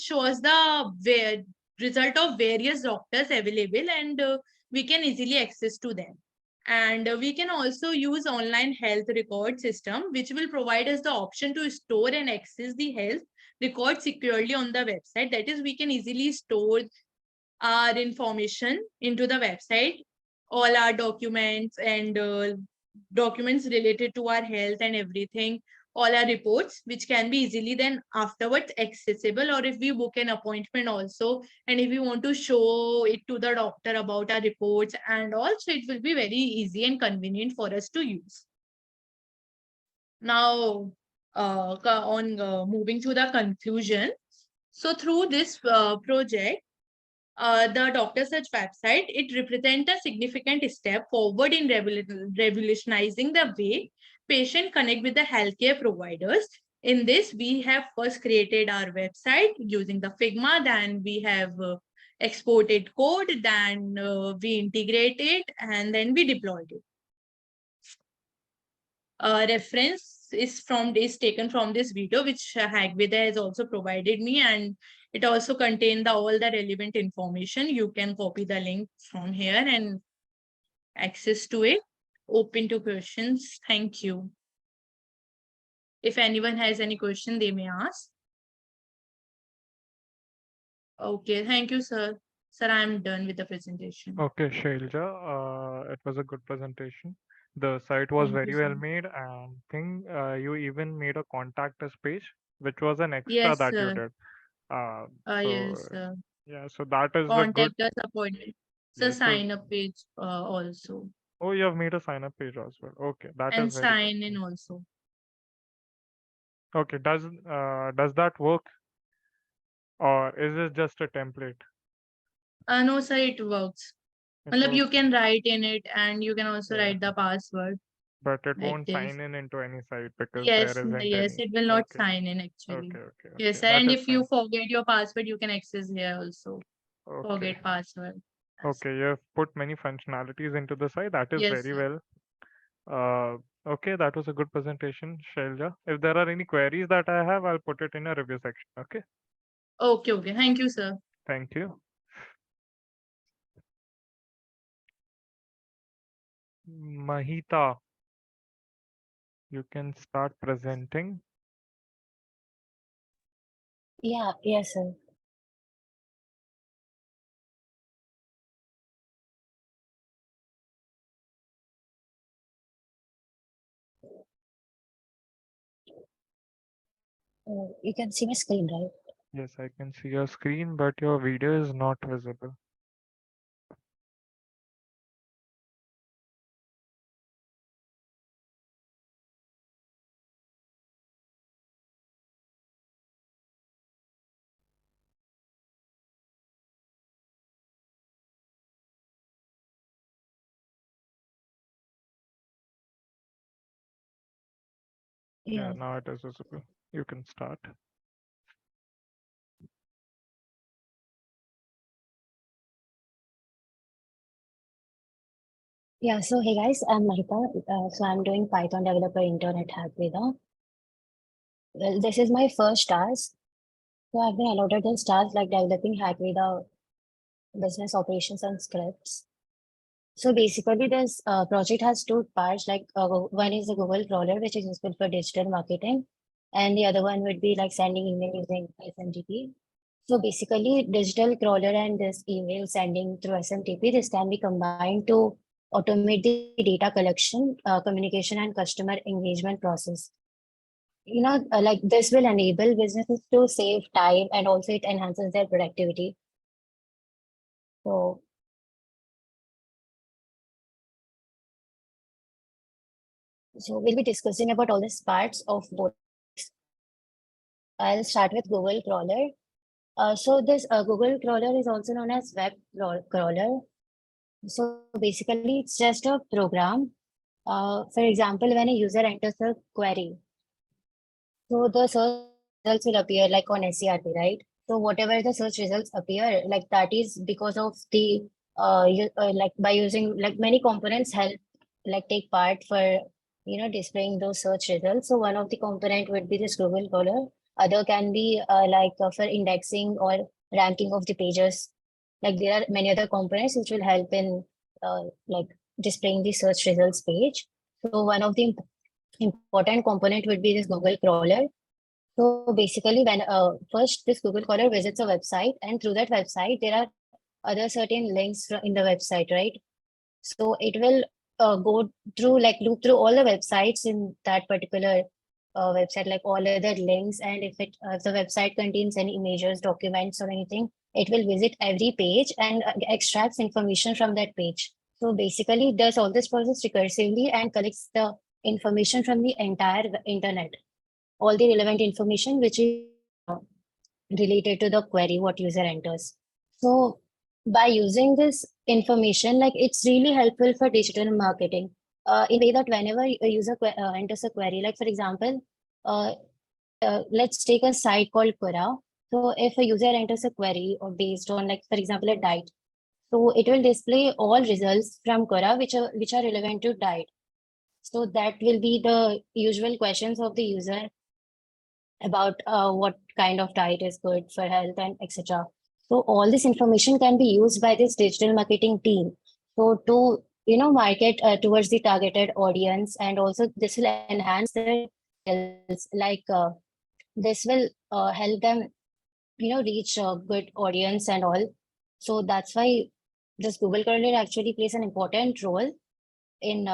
show us the result of various doctors available, and we can easily access to them. And we can also use online health record system, which will provide us the option to store and access the health record securely on the website. That is, we can easily store our information into the website, all our documents and documents related to our health and everything, all our reports, which can be easily then afterwards accessible, or if we book an appointment also, and if we want to show it to the doctor about our reports and also, it will be very easy and convenient for us to use. Now, moving to the conclusion. So through this project, the Doctor Search website, it represents a significant step forward in revolutionizing the way patients connect with the healthcare providers. In this, we have first created our website using the Figma, then we have exported code, then we integrate it, and then we deployed it. Reference is taken from this video, which Hackveda has also provided me, and it also contains all the relevant information. You can copy the link from here and access to it. Open to questions. Thank you. If anyone has any question, they may ask. Okay, thank you, sir. Sir, I'm done with the presentation. Okay, Shailja, it was a good presentation. The site was Thank you, very well sir. made, and think you even made a contact us page, which was an extra Yes, that you sir. did. Uh, Yes, so sir. yeah, so that is the good. Contact us appointment. So Yeah, so sign up page also. oh, you have made a sign up page as well. Okay, that is And very good. sign in also. Okay, does that work, or is it just a template? No, sir, it works. It Matlab, you works, can write in it and you can also yeah, write the password but it like won't this. sign in into any site because there Yes, isn't yes, any. it will not Okay, sign in actually. Yes, okay, sir. that And is if you fine. forget your password, you can access here also. Okay. Forget password. Okay, you have put many functionalities into the site. That is Yes, very sir. well. Okay, that was a good presentation, Shailja. If there are any queries that I have, I'll put it in a review section. Okay, Okay, okay. Thank you, sir. thank you. Mahitha, you can start presenting. Yeah, yes, sir. You can see my screen, right? Yes, I can see your screen, but your video is not visible. Yeah, Yeah. now it is visible. You can start. Yeah, so hey guys, I'm Mahitha. So I'm doing Python developer intern at Hackveda. Well, this is my first task. So I've been allotted this task like developing Hackveda business operations and scripts. So basically, this project has two parts. Like one is the Google crawler, which is useful for digital marketing, and the other one would be like sending email using SMTP. So basically, digital crawler and this email sending through SMTP, this can be combined to automate the data collection, communication, and customer engagement process. Like this will enable businesses to save time and also it enhances their productivity. So So we'll be discussing about all these parts of both. I'll start with Google crawler. So this Google crawler is also known as web crawler. So basically, it's just a program. For example, when a user enters a query, so the search results will appear like on SCRP, right? So whatever the search results appear, like that is because of the like by using like many components help like take part for displaying those search results. So one of the component would be this Google crawler. Other can be for indexing or ranking of the pages. Like there are many other components which will help in like displaying the search results page. So one of the important component would be this Google crawler. So basically, when first this Google crawler visits a website, and through that website, there are other certain links in the website, right? So it will go through, like loop through all the websites in that particular website, like all other links. And if the website contains any images, documents, or anything, it will visit every page and extracts information from that page. So basically, it does all this process recursively and collects the information from the entire internet, all the relevant information which is related to the query what user enters. So by using this information, like it's really helpful for digital marketing. In a way that whenever a user enters a query, like for example, let's take a site called Quora. So if a user enters a query or based on, like for example, a diet, so it will display all results from Quora which are relevant to diet. So that will be the usual questions of the user about what kind of diet is good for health and etc. So all this information can be used by this digital marketing team. So to market towards the targeted audience, and also this will enhance their skills. Like this will help them reach a good audience and all. So that's why this Google Crawler actually plays an important role in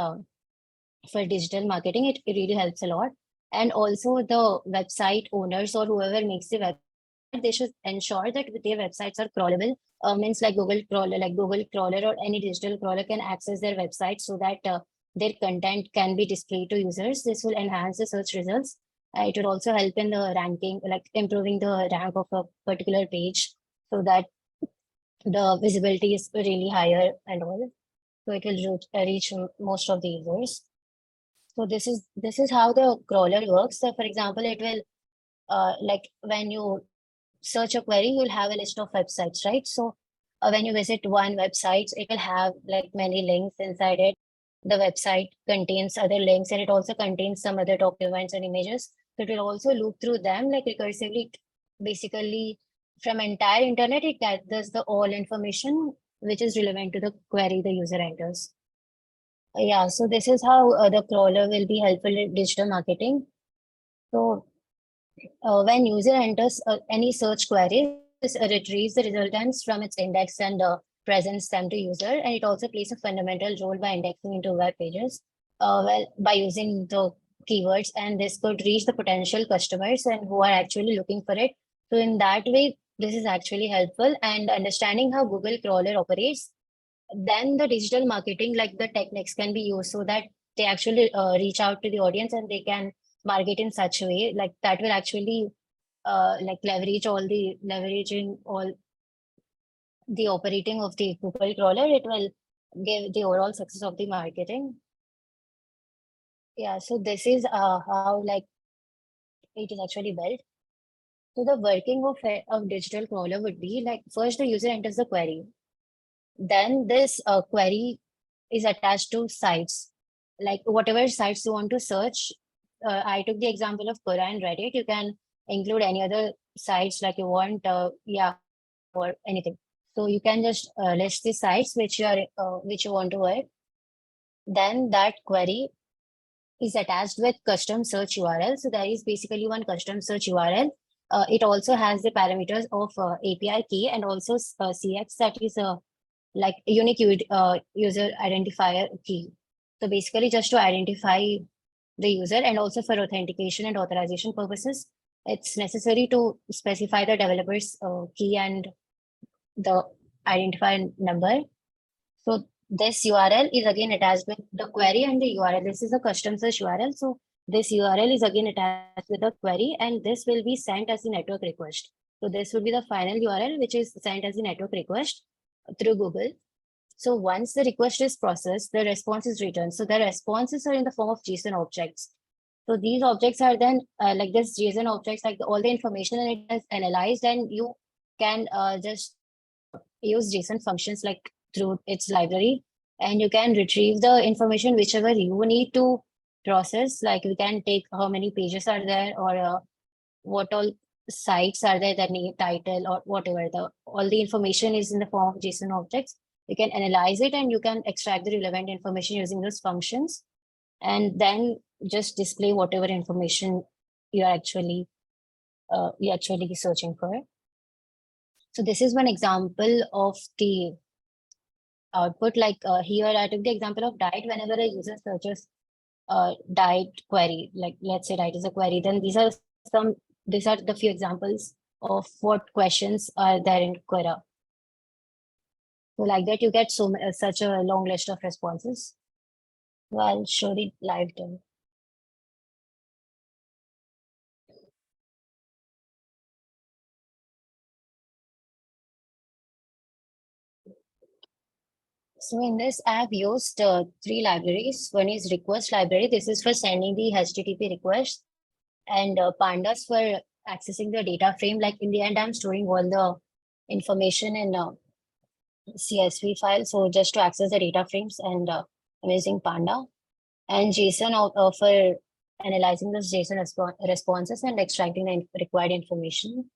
for digital marketing. It really helps a lot. And also the website owners or whoever makes the website, they should ensure that their websites are crawlable. Means like Google Crawler or any digital crawler can access their website so that their content can be displayed to users. This will enhance the search results. It will also help in the ranking, like improving the rank of a particular page so that the visibility is really higher and all. So it will reach most of the users. So this is how the crawler works. So for example, it will like when you search a query, you'll have a list of websites, right? So when you visit one website, it will have like many links inside it. The website contains other links, and it also contains some other documents and images. So it will also loop through them like recursively. Basically, from entire internet, it gathers the all information which is relevant to the query the user enters. Yeah, so this is how the crawler will be helpful in digital marketing. So when user enters any search query, this retrieves the resultants from its index and presents them to user. And it also plays a fundamental role by indexing into web pages. Well, by using the keywords, and this could reach the potential customers and who are actually looking for it. So in that way, this is actually helpful. And understanding how Google crawler operates, then the digital marketing, like the techniques, can be used so that they actually reach out to the audience and they can market in such a way like that will actually like leveraging all the operating of the Google crawler. It will give the overall success of the marketing. Yeah, so this is how like it is actually built. So the working of digital crawler would be like, first the user enters the query. Then this query is attached to sites, like whatever sites you want to search. I took the example of Quora and Reddit. You can include any other sites like you want, or anything. So you can just list the sites which you want to work. Then that query is attached with custom search URL. So there is basically one custom search URL. It also has the parameters of API key and also CX, that is like unique user identifier key. So basically just to identify the user, and also for authentication and authorization purposes, it's necessary to specify the developer's key and the identifier number. So this URL is again attached with the query and the URL. This is a custom search URL. So this URL is again attached with the query, and this will be sent as a network request. So this will be the final URL, which is sent as a network request through Google. So once the request is processed, the response is returned. So the responses are in the form of JSON objects. So these objects are then like this JSON objects, like all the information, and it is analyzed, and you can just use JSON functions like through its library, and you can retrieve the information whichever you need to process. Like we can take how many pages are there, or what all sites are there, the name, title, or whatever. All the information is in the form of JSON objects. You can analyze it and you can extract the relevant information using those functions, and then just display whatever information you're actually searching for. So this is one example of the output. Like here, I took the example of diet. Whenever a user searches diet query, like let's say diet is a query, then these are the few examples of what questions are there in Quora. So like that, you get such a long list of responses. So I'll show the live demo. So in this, I have used 3 libraries. One is request library. This is for sending the HTTP request, and pandas for accessing the data frame. Like in the end, I'm storing all the information in CSV file. So just to access the data frames, and I'm using panda, and JSON for analyzing those JSON responses and extracting the required information.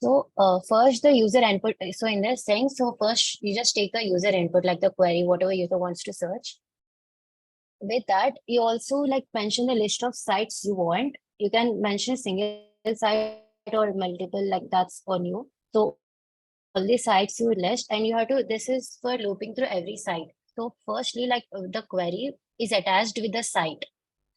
So first the user input. So in this thing, so first you just take the user input, like the query, whatever user wants to search. With that, you also like mention the list of sites you want. You can mention a single site or multiple, like that's on you. So all the sites you list, and you have to, this is for looping through every site. So firstly, like the query is attached with the site.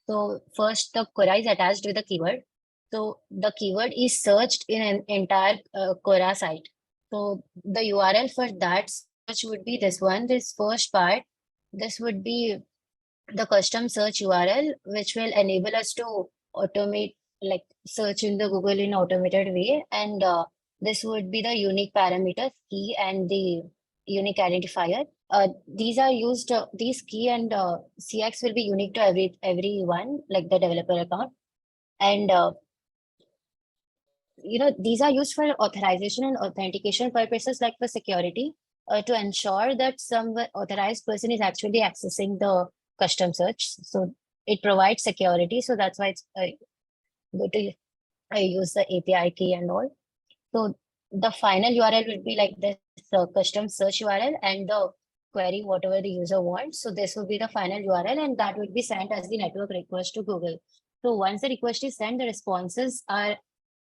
So first the query is attached with the keyword. So the keyword is searched in an entire Quora site. So the URL for that search would be this one, this first part. This would be the custom search URL, which will enable us to automate, like search in the Google in automated way. And this would be the unique parameter key and the unique identifier. These are used, these key and CX will be unique to everyone, like the developer account. And these are used for authorization and authentication purposes, like for security, to ensure that some authorized person is actually accessing the custom search. So it provides security. So that's why it's good to use the API key and all. So the final URL will be like this custom search URL and the query, whatever the user wants. So this will be the final URL, and that will be sent as the network request to Google. So once the request is sent, the responses are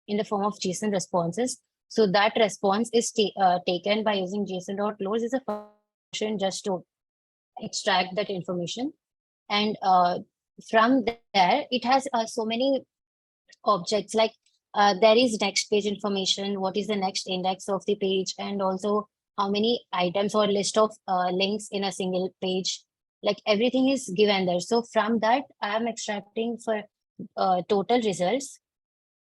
in the form of JSON responses. So that response is taken by using JSON.loads is a function just to extract that information. And from there, it has so many objects, like there is next page information, what is the next index of the page, and also how many items or list of links in a single page. Like everything is given there. So from that, I am extracting for total results,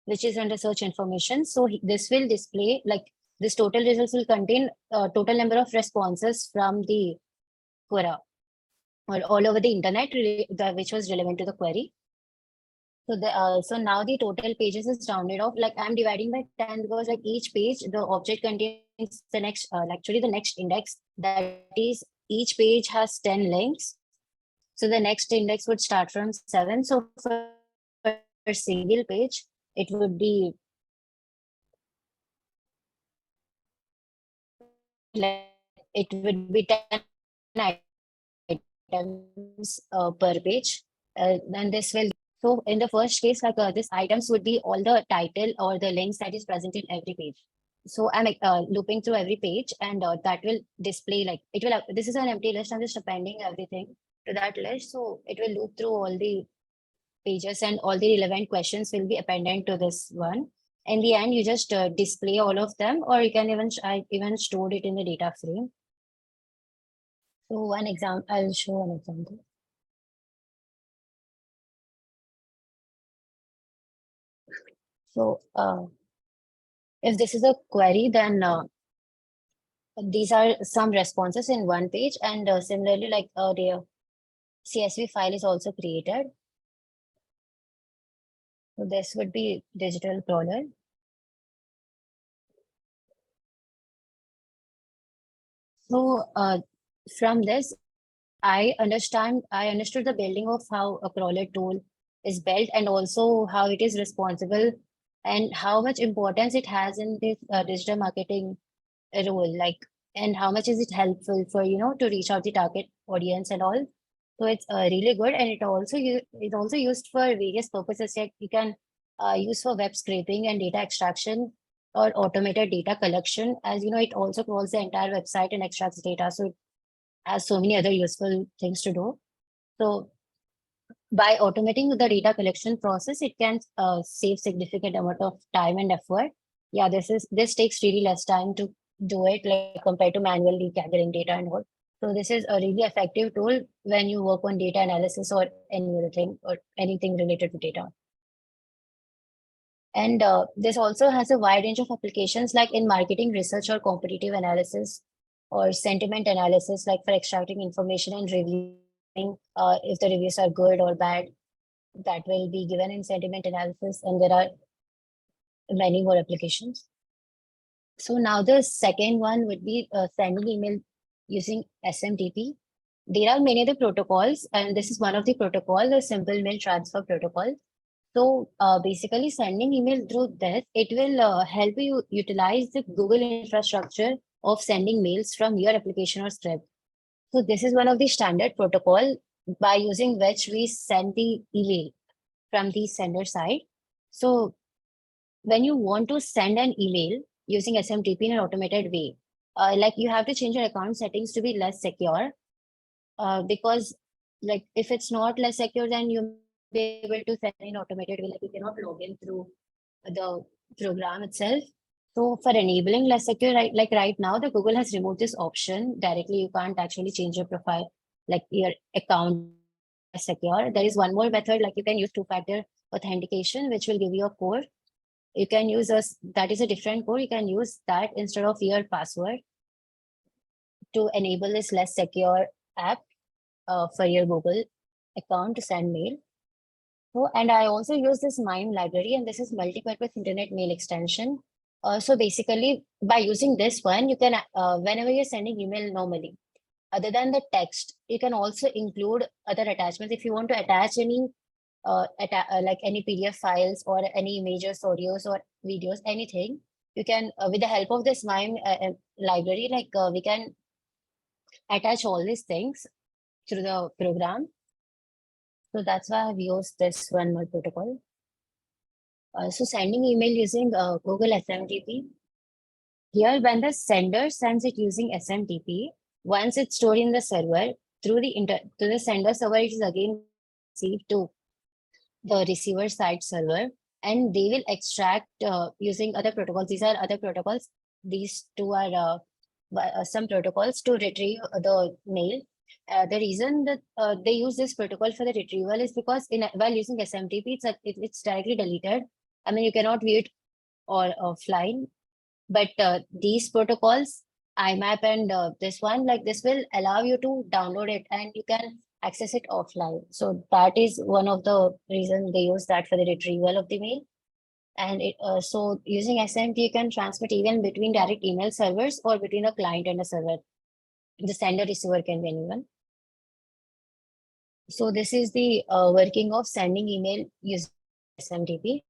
which is under search information. So this will display, like this total results will contain total number of responses from the Quora or all over the internet, which was relevant to the query. So so now the total pages is rounded off. Like I'm dividing by 10 because like each page, the object contains the next, actually the next index. That is, each page has 10 links. So the next index would start from 7. So for a single page, it would be like it would be 10 items per page. Then this will, so in the first case, like these items would be all the title or the links that is present in every page. So I'm looping through every page, and that will display, like it will, this is an empty list. I'm just appending everything to that list. So it will loop through all the pages, and all the relevant questions will be appended to this one. In the end, you just display all of them, or you can even, I even stored it in the data frame. So one example, I'll show one example. So if this is a query, then these are some responses in one page, and similarly, like the CSV file is also created. So this would be digital crawler. So from this, I understood the building of how a crawler tool is built, and also how it is responsible, and how much importance it has in this digital marketing role, like, and how much is it helpful for, to reach out the target audience and all. So it's really good, and it also used for various purposes. Like you can use for web scraping and data extraction, or automated data collection. As you know, it also crawls the entire website and extracts data. So it has so many other useful things to do. So by automating the data collection process, it can save significant amount of time and effort. Yeah, this takes really less time to do it, like compared to manually gathering data and all. So this is a really effective tool when you work on data analysis or any other thing or anything related to data. And this also has a wide range of applications, like in marketing research or competitive analysis or sentiment analysis, like for extracting information and reviewing if the reviews are good or bad. That will be given in sentiment analysis, and there are many more applications. So now the second one would be sending email using SMTP. There are many other protocols, and this is one of the protocol, the simple mail transfer protocol. So basically sending email through this, it will help you utilize the Google infrastructure of sending mails from your application or script. So this is one of the standard protocol by using which we send the email from the sender side. So when you want to send an email using SMTP in an automated way, like you have to change your account settings to be less secure, because like if it's not less secure, then you be able to send in automated way, like you cannot log in through the program itself. So for enabling less secure, like right now, the Google has removed this option directly. You can't actually change your profile, like your account less secure. There is one more method, like you can use two-factor authentication, which will give you a code. You can use that is a different code. You can use that instead of your password to enable this less secure app for your Google account to send mail. So, and I also use this MIME library, and this is multi-purpose internet mail extension. So basically, by using this one, you can, whenever you're sending email normally, other than the text, you can also include other attachments. If you want to attach any, like any PDF files or any images, audios or videos, anything, you can, with the help of this MIME library, like we can attach all these things through the program. So that's why I've used this one more protocol. So sending email using Google SMTP. Here, when the sender sends it using SMTP, once it's stored in the server, through the sender server, it is again received to the receiver side server, and they will extract using other protocols. These are other protocols. These two are some protocols to retrieve the mail. The reason that they use this protocol for the retrieval is because while using SMTP, it's directly deleted. I mean, you cannot view it or offline. But these protocols, IMAP and this one, like this will allow you to download it and you can access it offline. So that is one of the reasons they use that for the retrieval of the mail. And so using SMT, you can transmit even between direct email servers or between a client and a server. The sender receiver can be anyone. So this is the working of sending email using SMTP.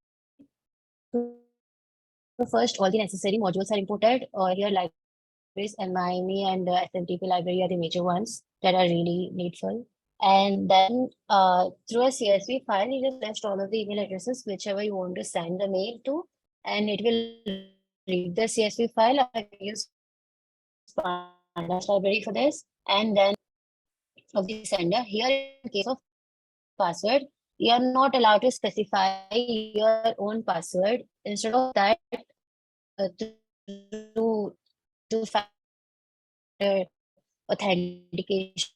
So first, all the necessary modules are imported, or here libraries and MIME and SMTP library are the major ones that are really needful. And then through a CSV file, you just list all of the email addresses, whichever you want to send the mail to, and it will read the CSV file. I use Pandas library for this, and then of the sender. Here, in case of password, you are not allowed to specify your own password. Instead of that, to factor authentication,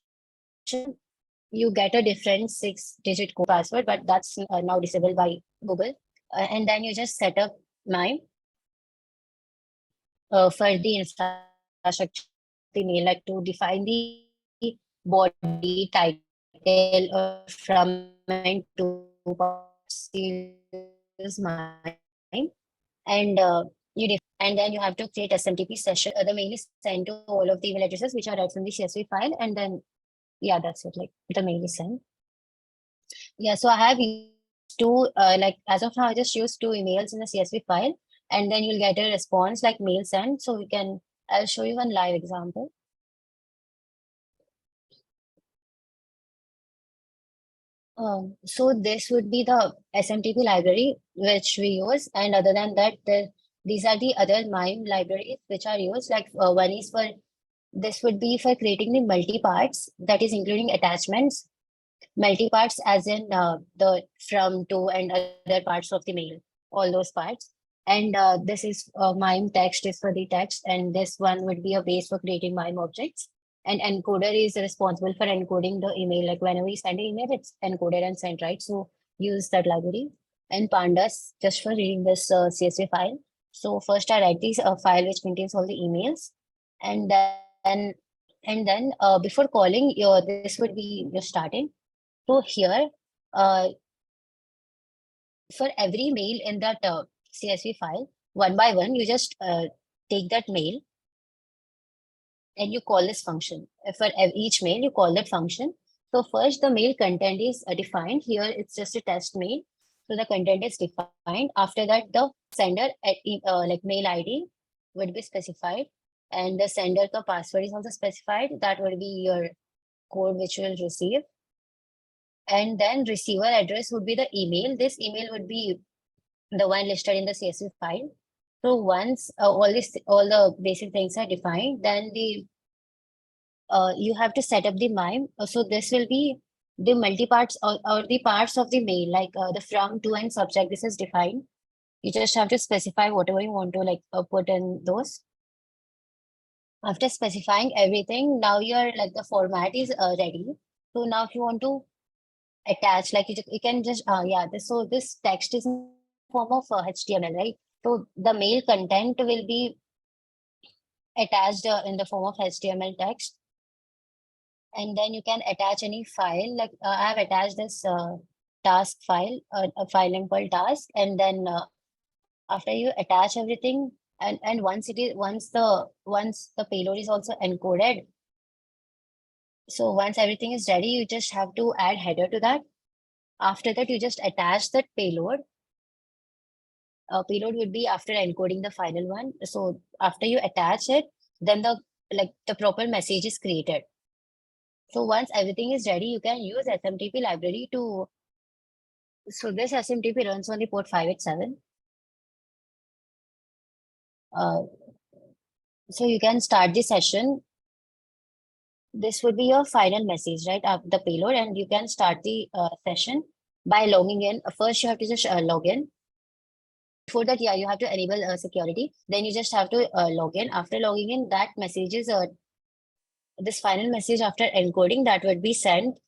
you get a different 6-digit code password, but that's now disabled by Google. And then you just set up MIME for the infrastructure, the mail, like to define the body, title, or from and to parts, use MIME. And and then you have to create SMTP session. The mail is sent to all of the email addresses which are read from the CSV file, and then yeah, that's it. Like the mail is sent. Yeah, so I have used two, like as of now, I just used 2 emails in the CSV file, and then you'll get a response like mail sent. So we can, I'll show you one live example. So this would be the SMTP library which we use, and other than that, These are the other MIME libraries which are used. Like one is for, this would be for creating the multi-parts, that is including attachments, multi-parts as in the from, to, and other parts of the mail, all those parts. And this is MIME text is for the text, and this one would be a base for creating MIME objects. And encoder is responsible for encoding the email. Like whenever you send an email, it's encoded and sent, right? So use that library. And pandas just for reading this CSV file. So first I write this file which contains all the emails, and then before calling your, this would be your starting. So here, for every mail in that CSV file, one by one, you just take that mail and you call this function. For each mail, you call that function. So first, the mail content is defined. Here, it's just a test mail. So the content is defined. After that, the sender like mail ID would be specified, and the sender ka password is also specified. That would be your code which you will receive. And then receiver address would be the email. This email would be the one listed in the CSV file. So once all the basic things are defined, then you have to set up the MIME. So this will be the multi-parts or the parts of the mail, like the from, to, and subject. This is defined. You just have to specify whatever you want to like put in those. After specifying everything, now your like the format is ready. So now if you want to attach, like you can just so this text is in the form of HTML, right? So the mail content will be attached in the form of HTML text, and then you can attach any file. Like I have attached this task file, a file name called task, and then after you attach everything, and once the payload is also encoded. So once everything is ready, you just have to add header to that. After that, you just attach that payload. Payload would be after encoding the final one. So after you attach it, then the proper message is created. So once everything is ready, you can use SMTP library to. So this SMTP runs on the port 587. So you can start the session. This would be your final message, right? The payload, and you can start the session by logging in. First, you have to just log in. Before that, you have to enable security. Then you just have to log in. After logging in, that message is this final message after encoding that would be sent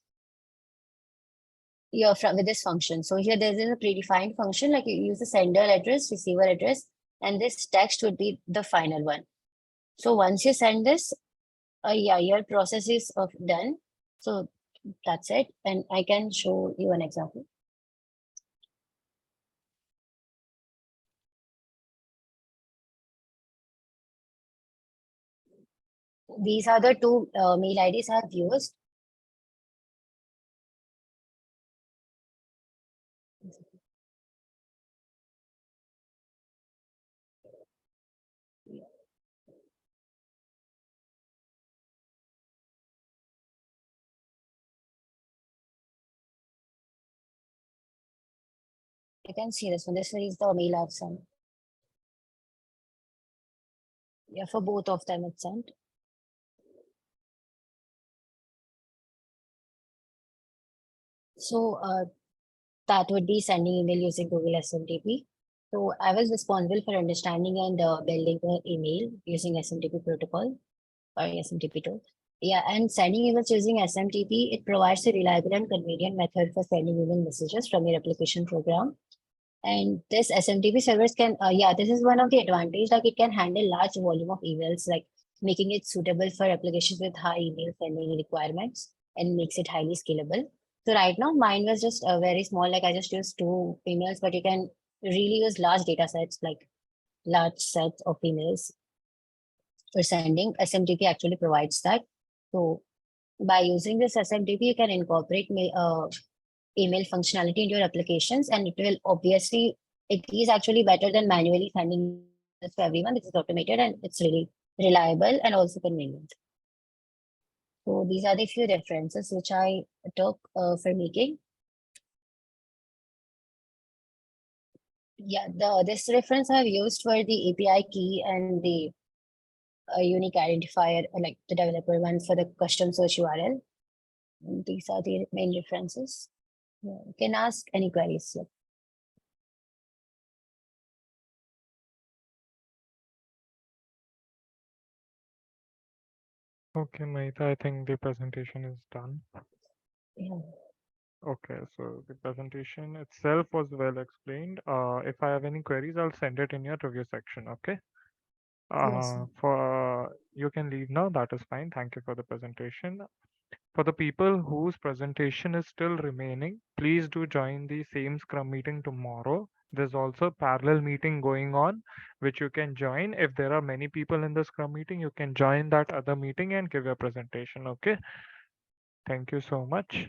with this function. So here there is a predefined function, like you use the sender address, receiver address, and this text would be the final one. So once you send this, your process is done. So that's it. And I can show you an example. These are the two mail IDs I have used. You can see this one. This is the mail I've sent. Yeah, for both of them it's sent. So that would be sending email using Google SMTP. So I was responsible for understanding and building the email using SMTP protocol or SMTP tool. Yeah, and sending emails using SMTP, it provides a reliable and convenient method for sending email messages from your application program. And this SMTP servers can, this is one of the advantage, like it can handle large volume of emails, like making it suitable for applications with high email sending requirements and makes it highly scalable. So right now, mine was just very small, like I just used 2 emails, but you can really use large data sets, like large sets of emails for sending. SMTP actually provides that. So by using this SMTP, you can incorporate email functionality into your applications, and it will obviously, it is actually better than manually sending this to everyone. This is automated and it's really reliable and also convenient. So these are the few references which I took for making. Yeah, this reference I've used for the API key and the unique identifier, like the developer one for the custom search URL. And these are the main references. Yeah, you can ask any queries. Yeah. Okay, Mahitha, I think the presentation is done. Yeah. Okay, so the presentation itself was well explained. If I have any queries, I'll send it in your review section. Okay. Yes. For you can leave now. That is fine. Thank you for the presentation. For the people whose presentation is still remaining, please do join the same Scrum meeting tomorrow. There's also a parallel meeting going on, which you can join. If there are many people in the Scrum meeting, you can join that other meeting and give your presentation. Okay. Thank you so much.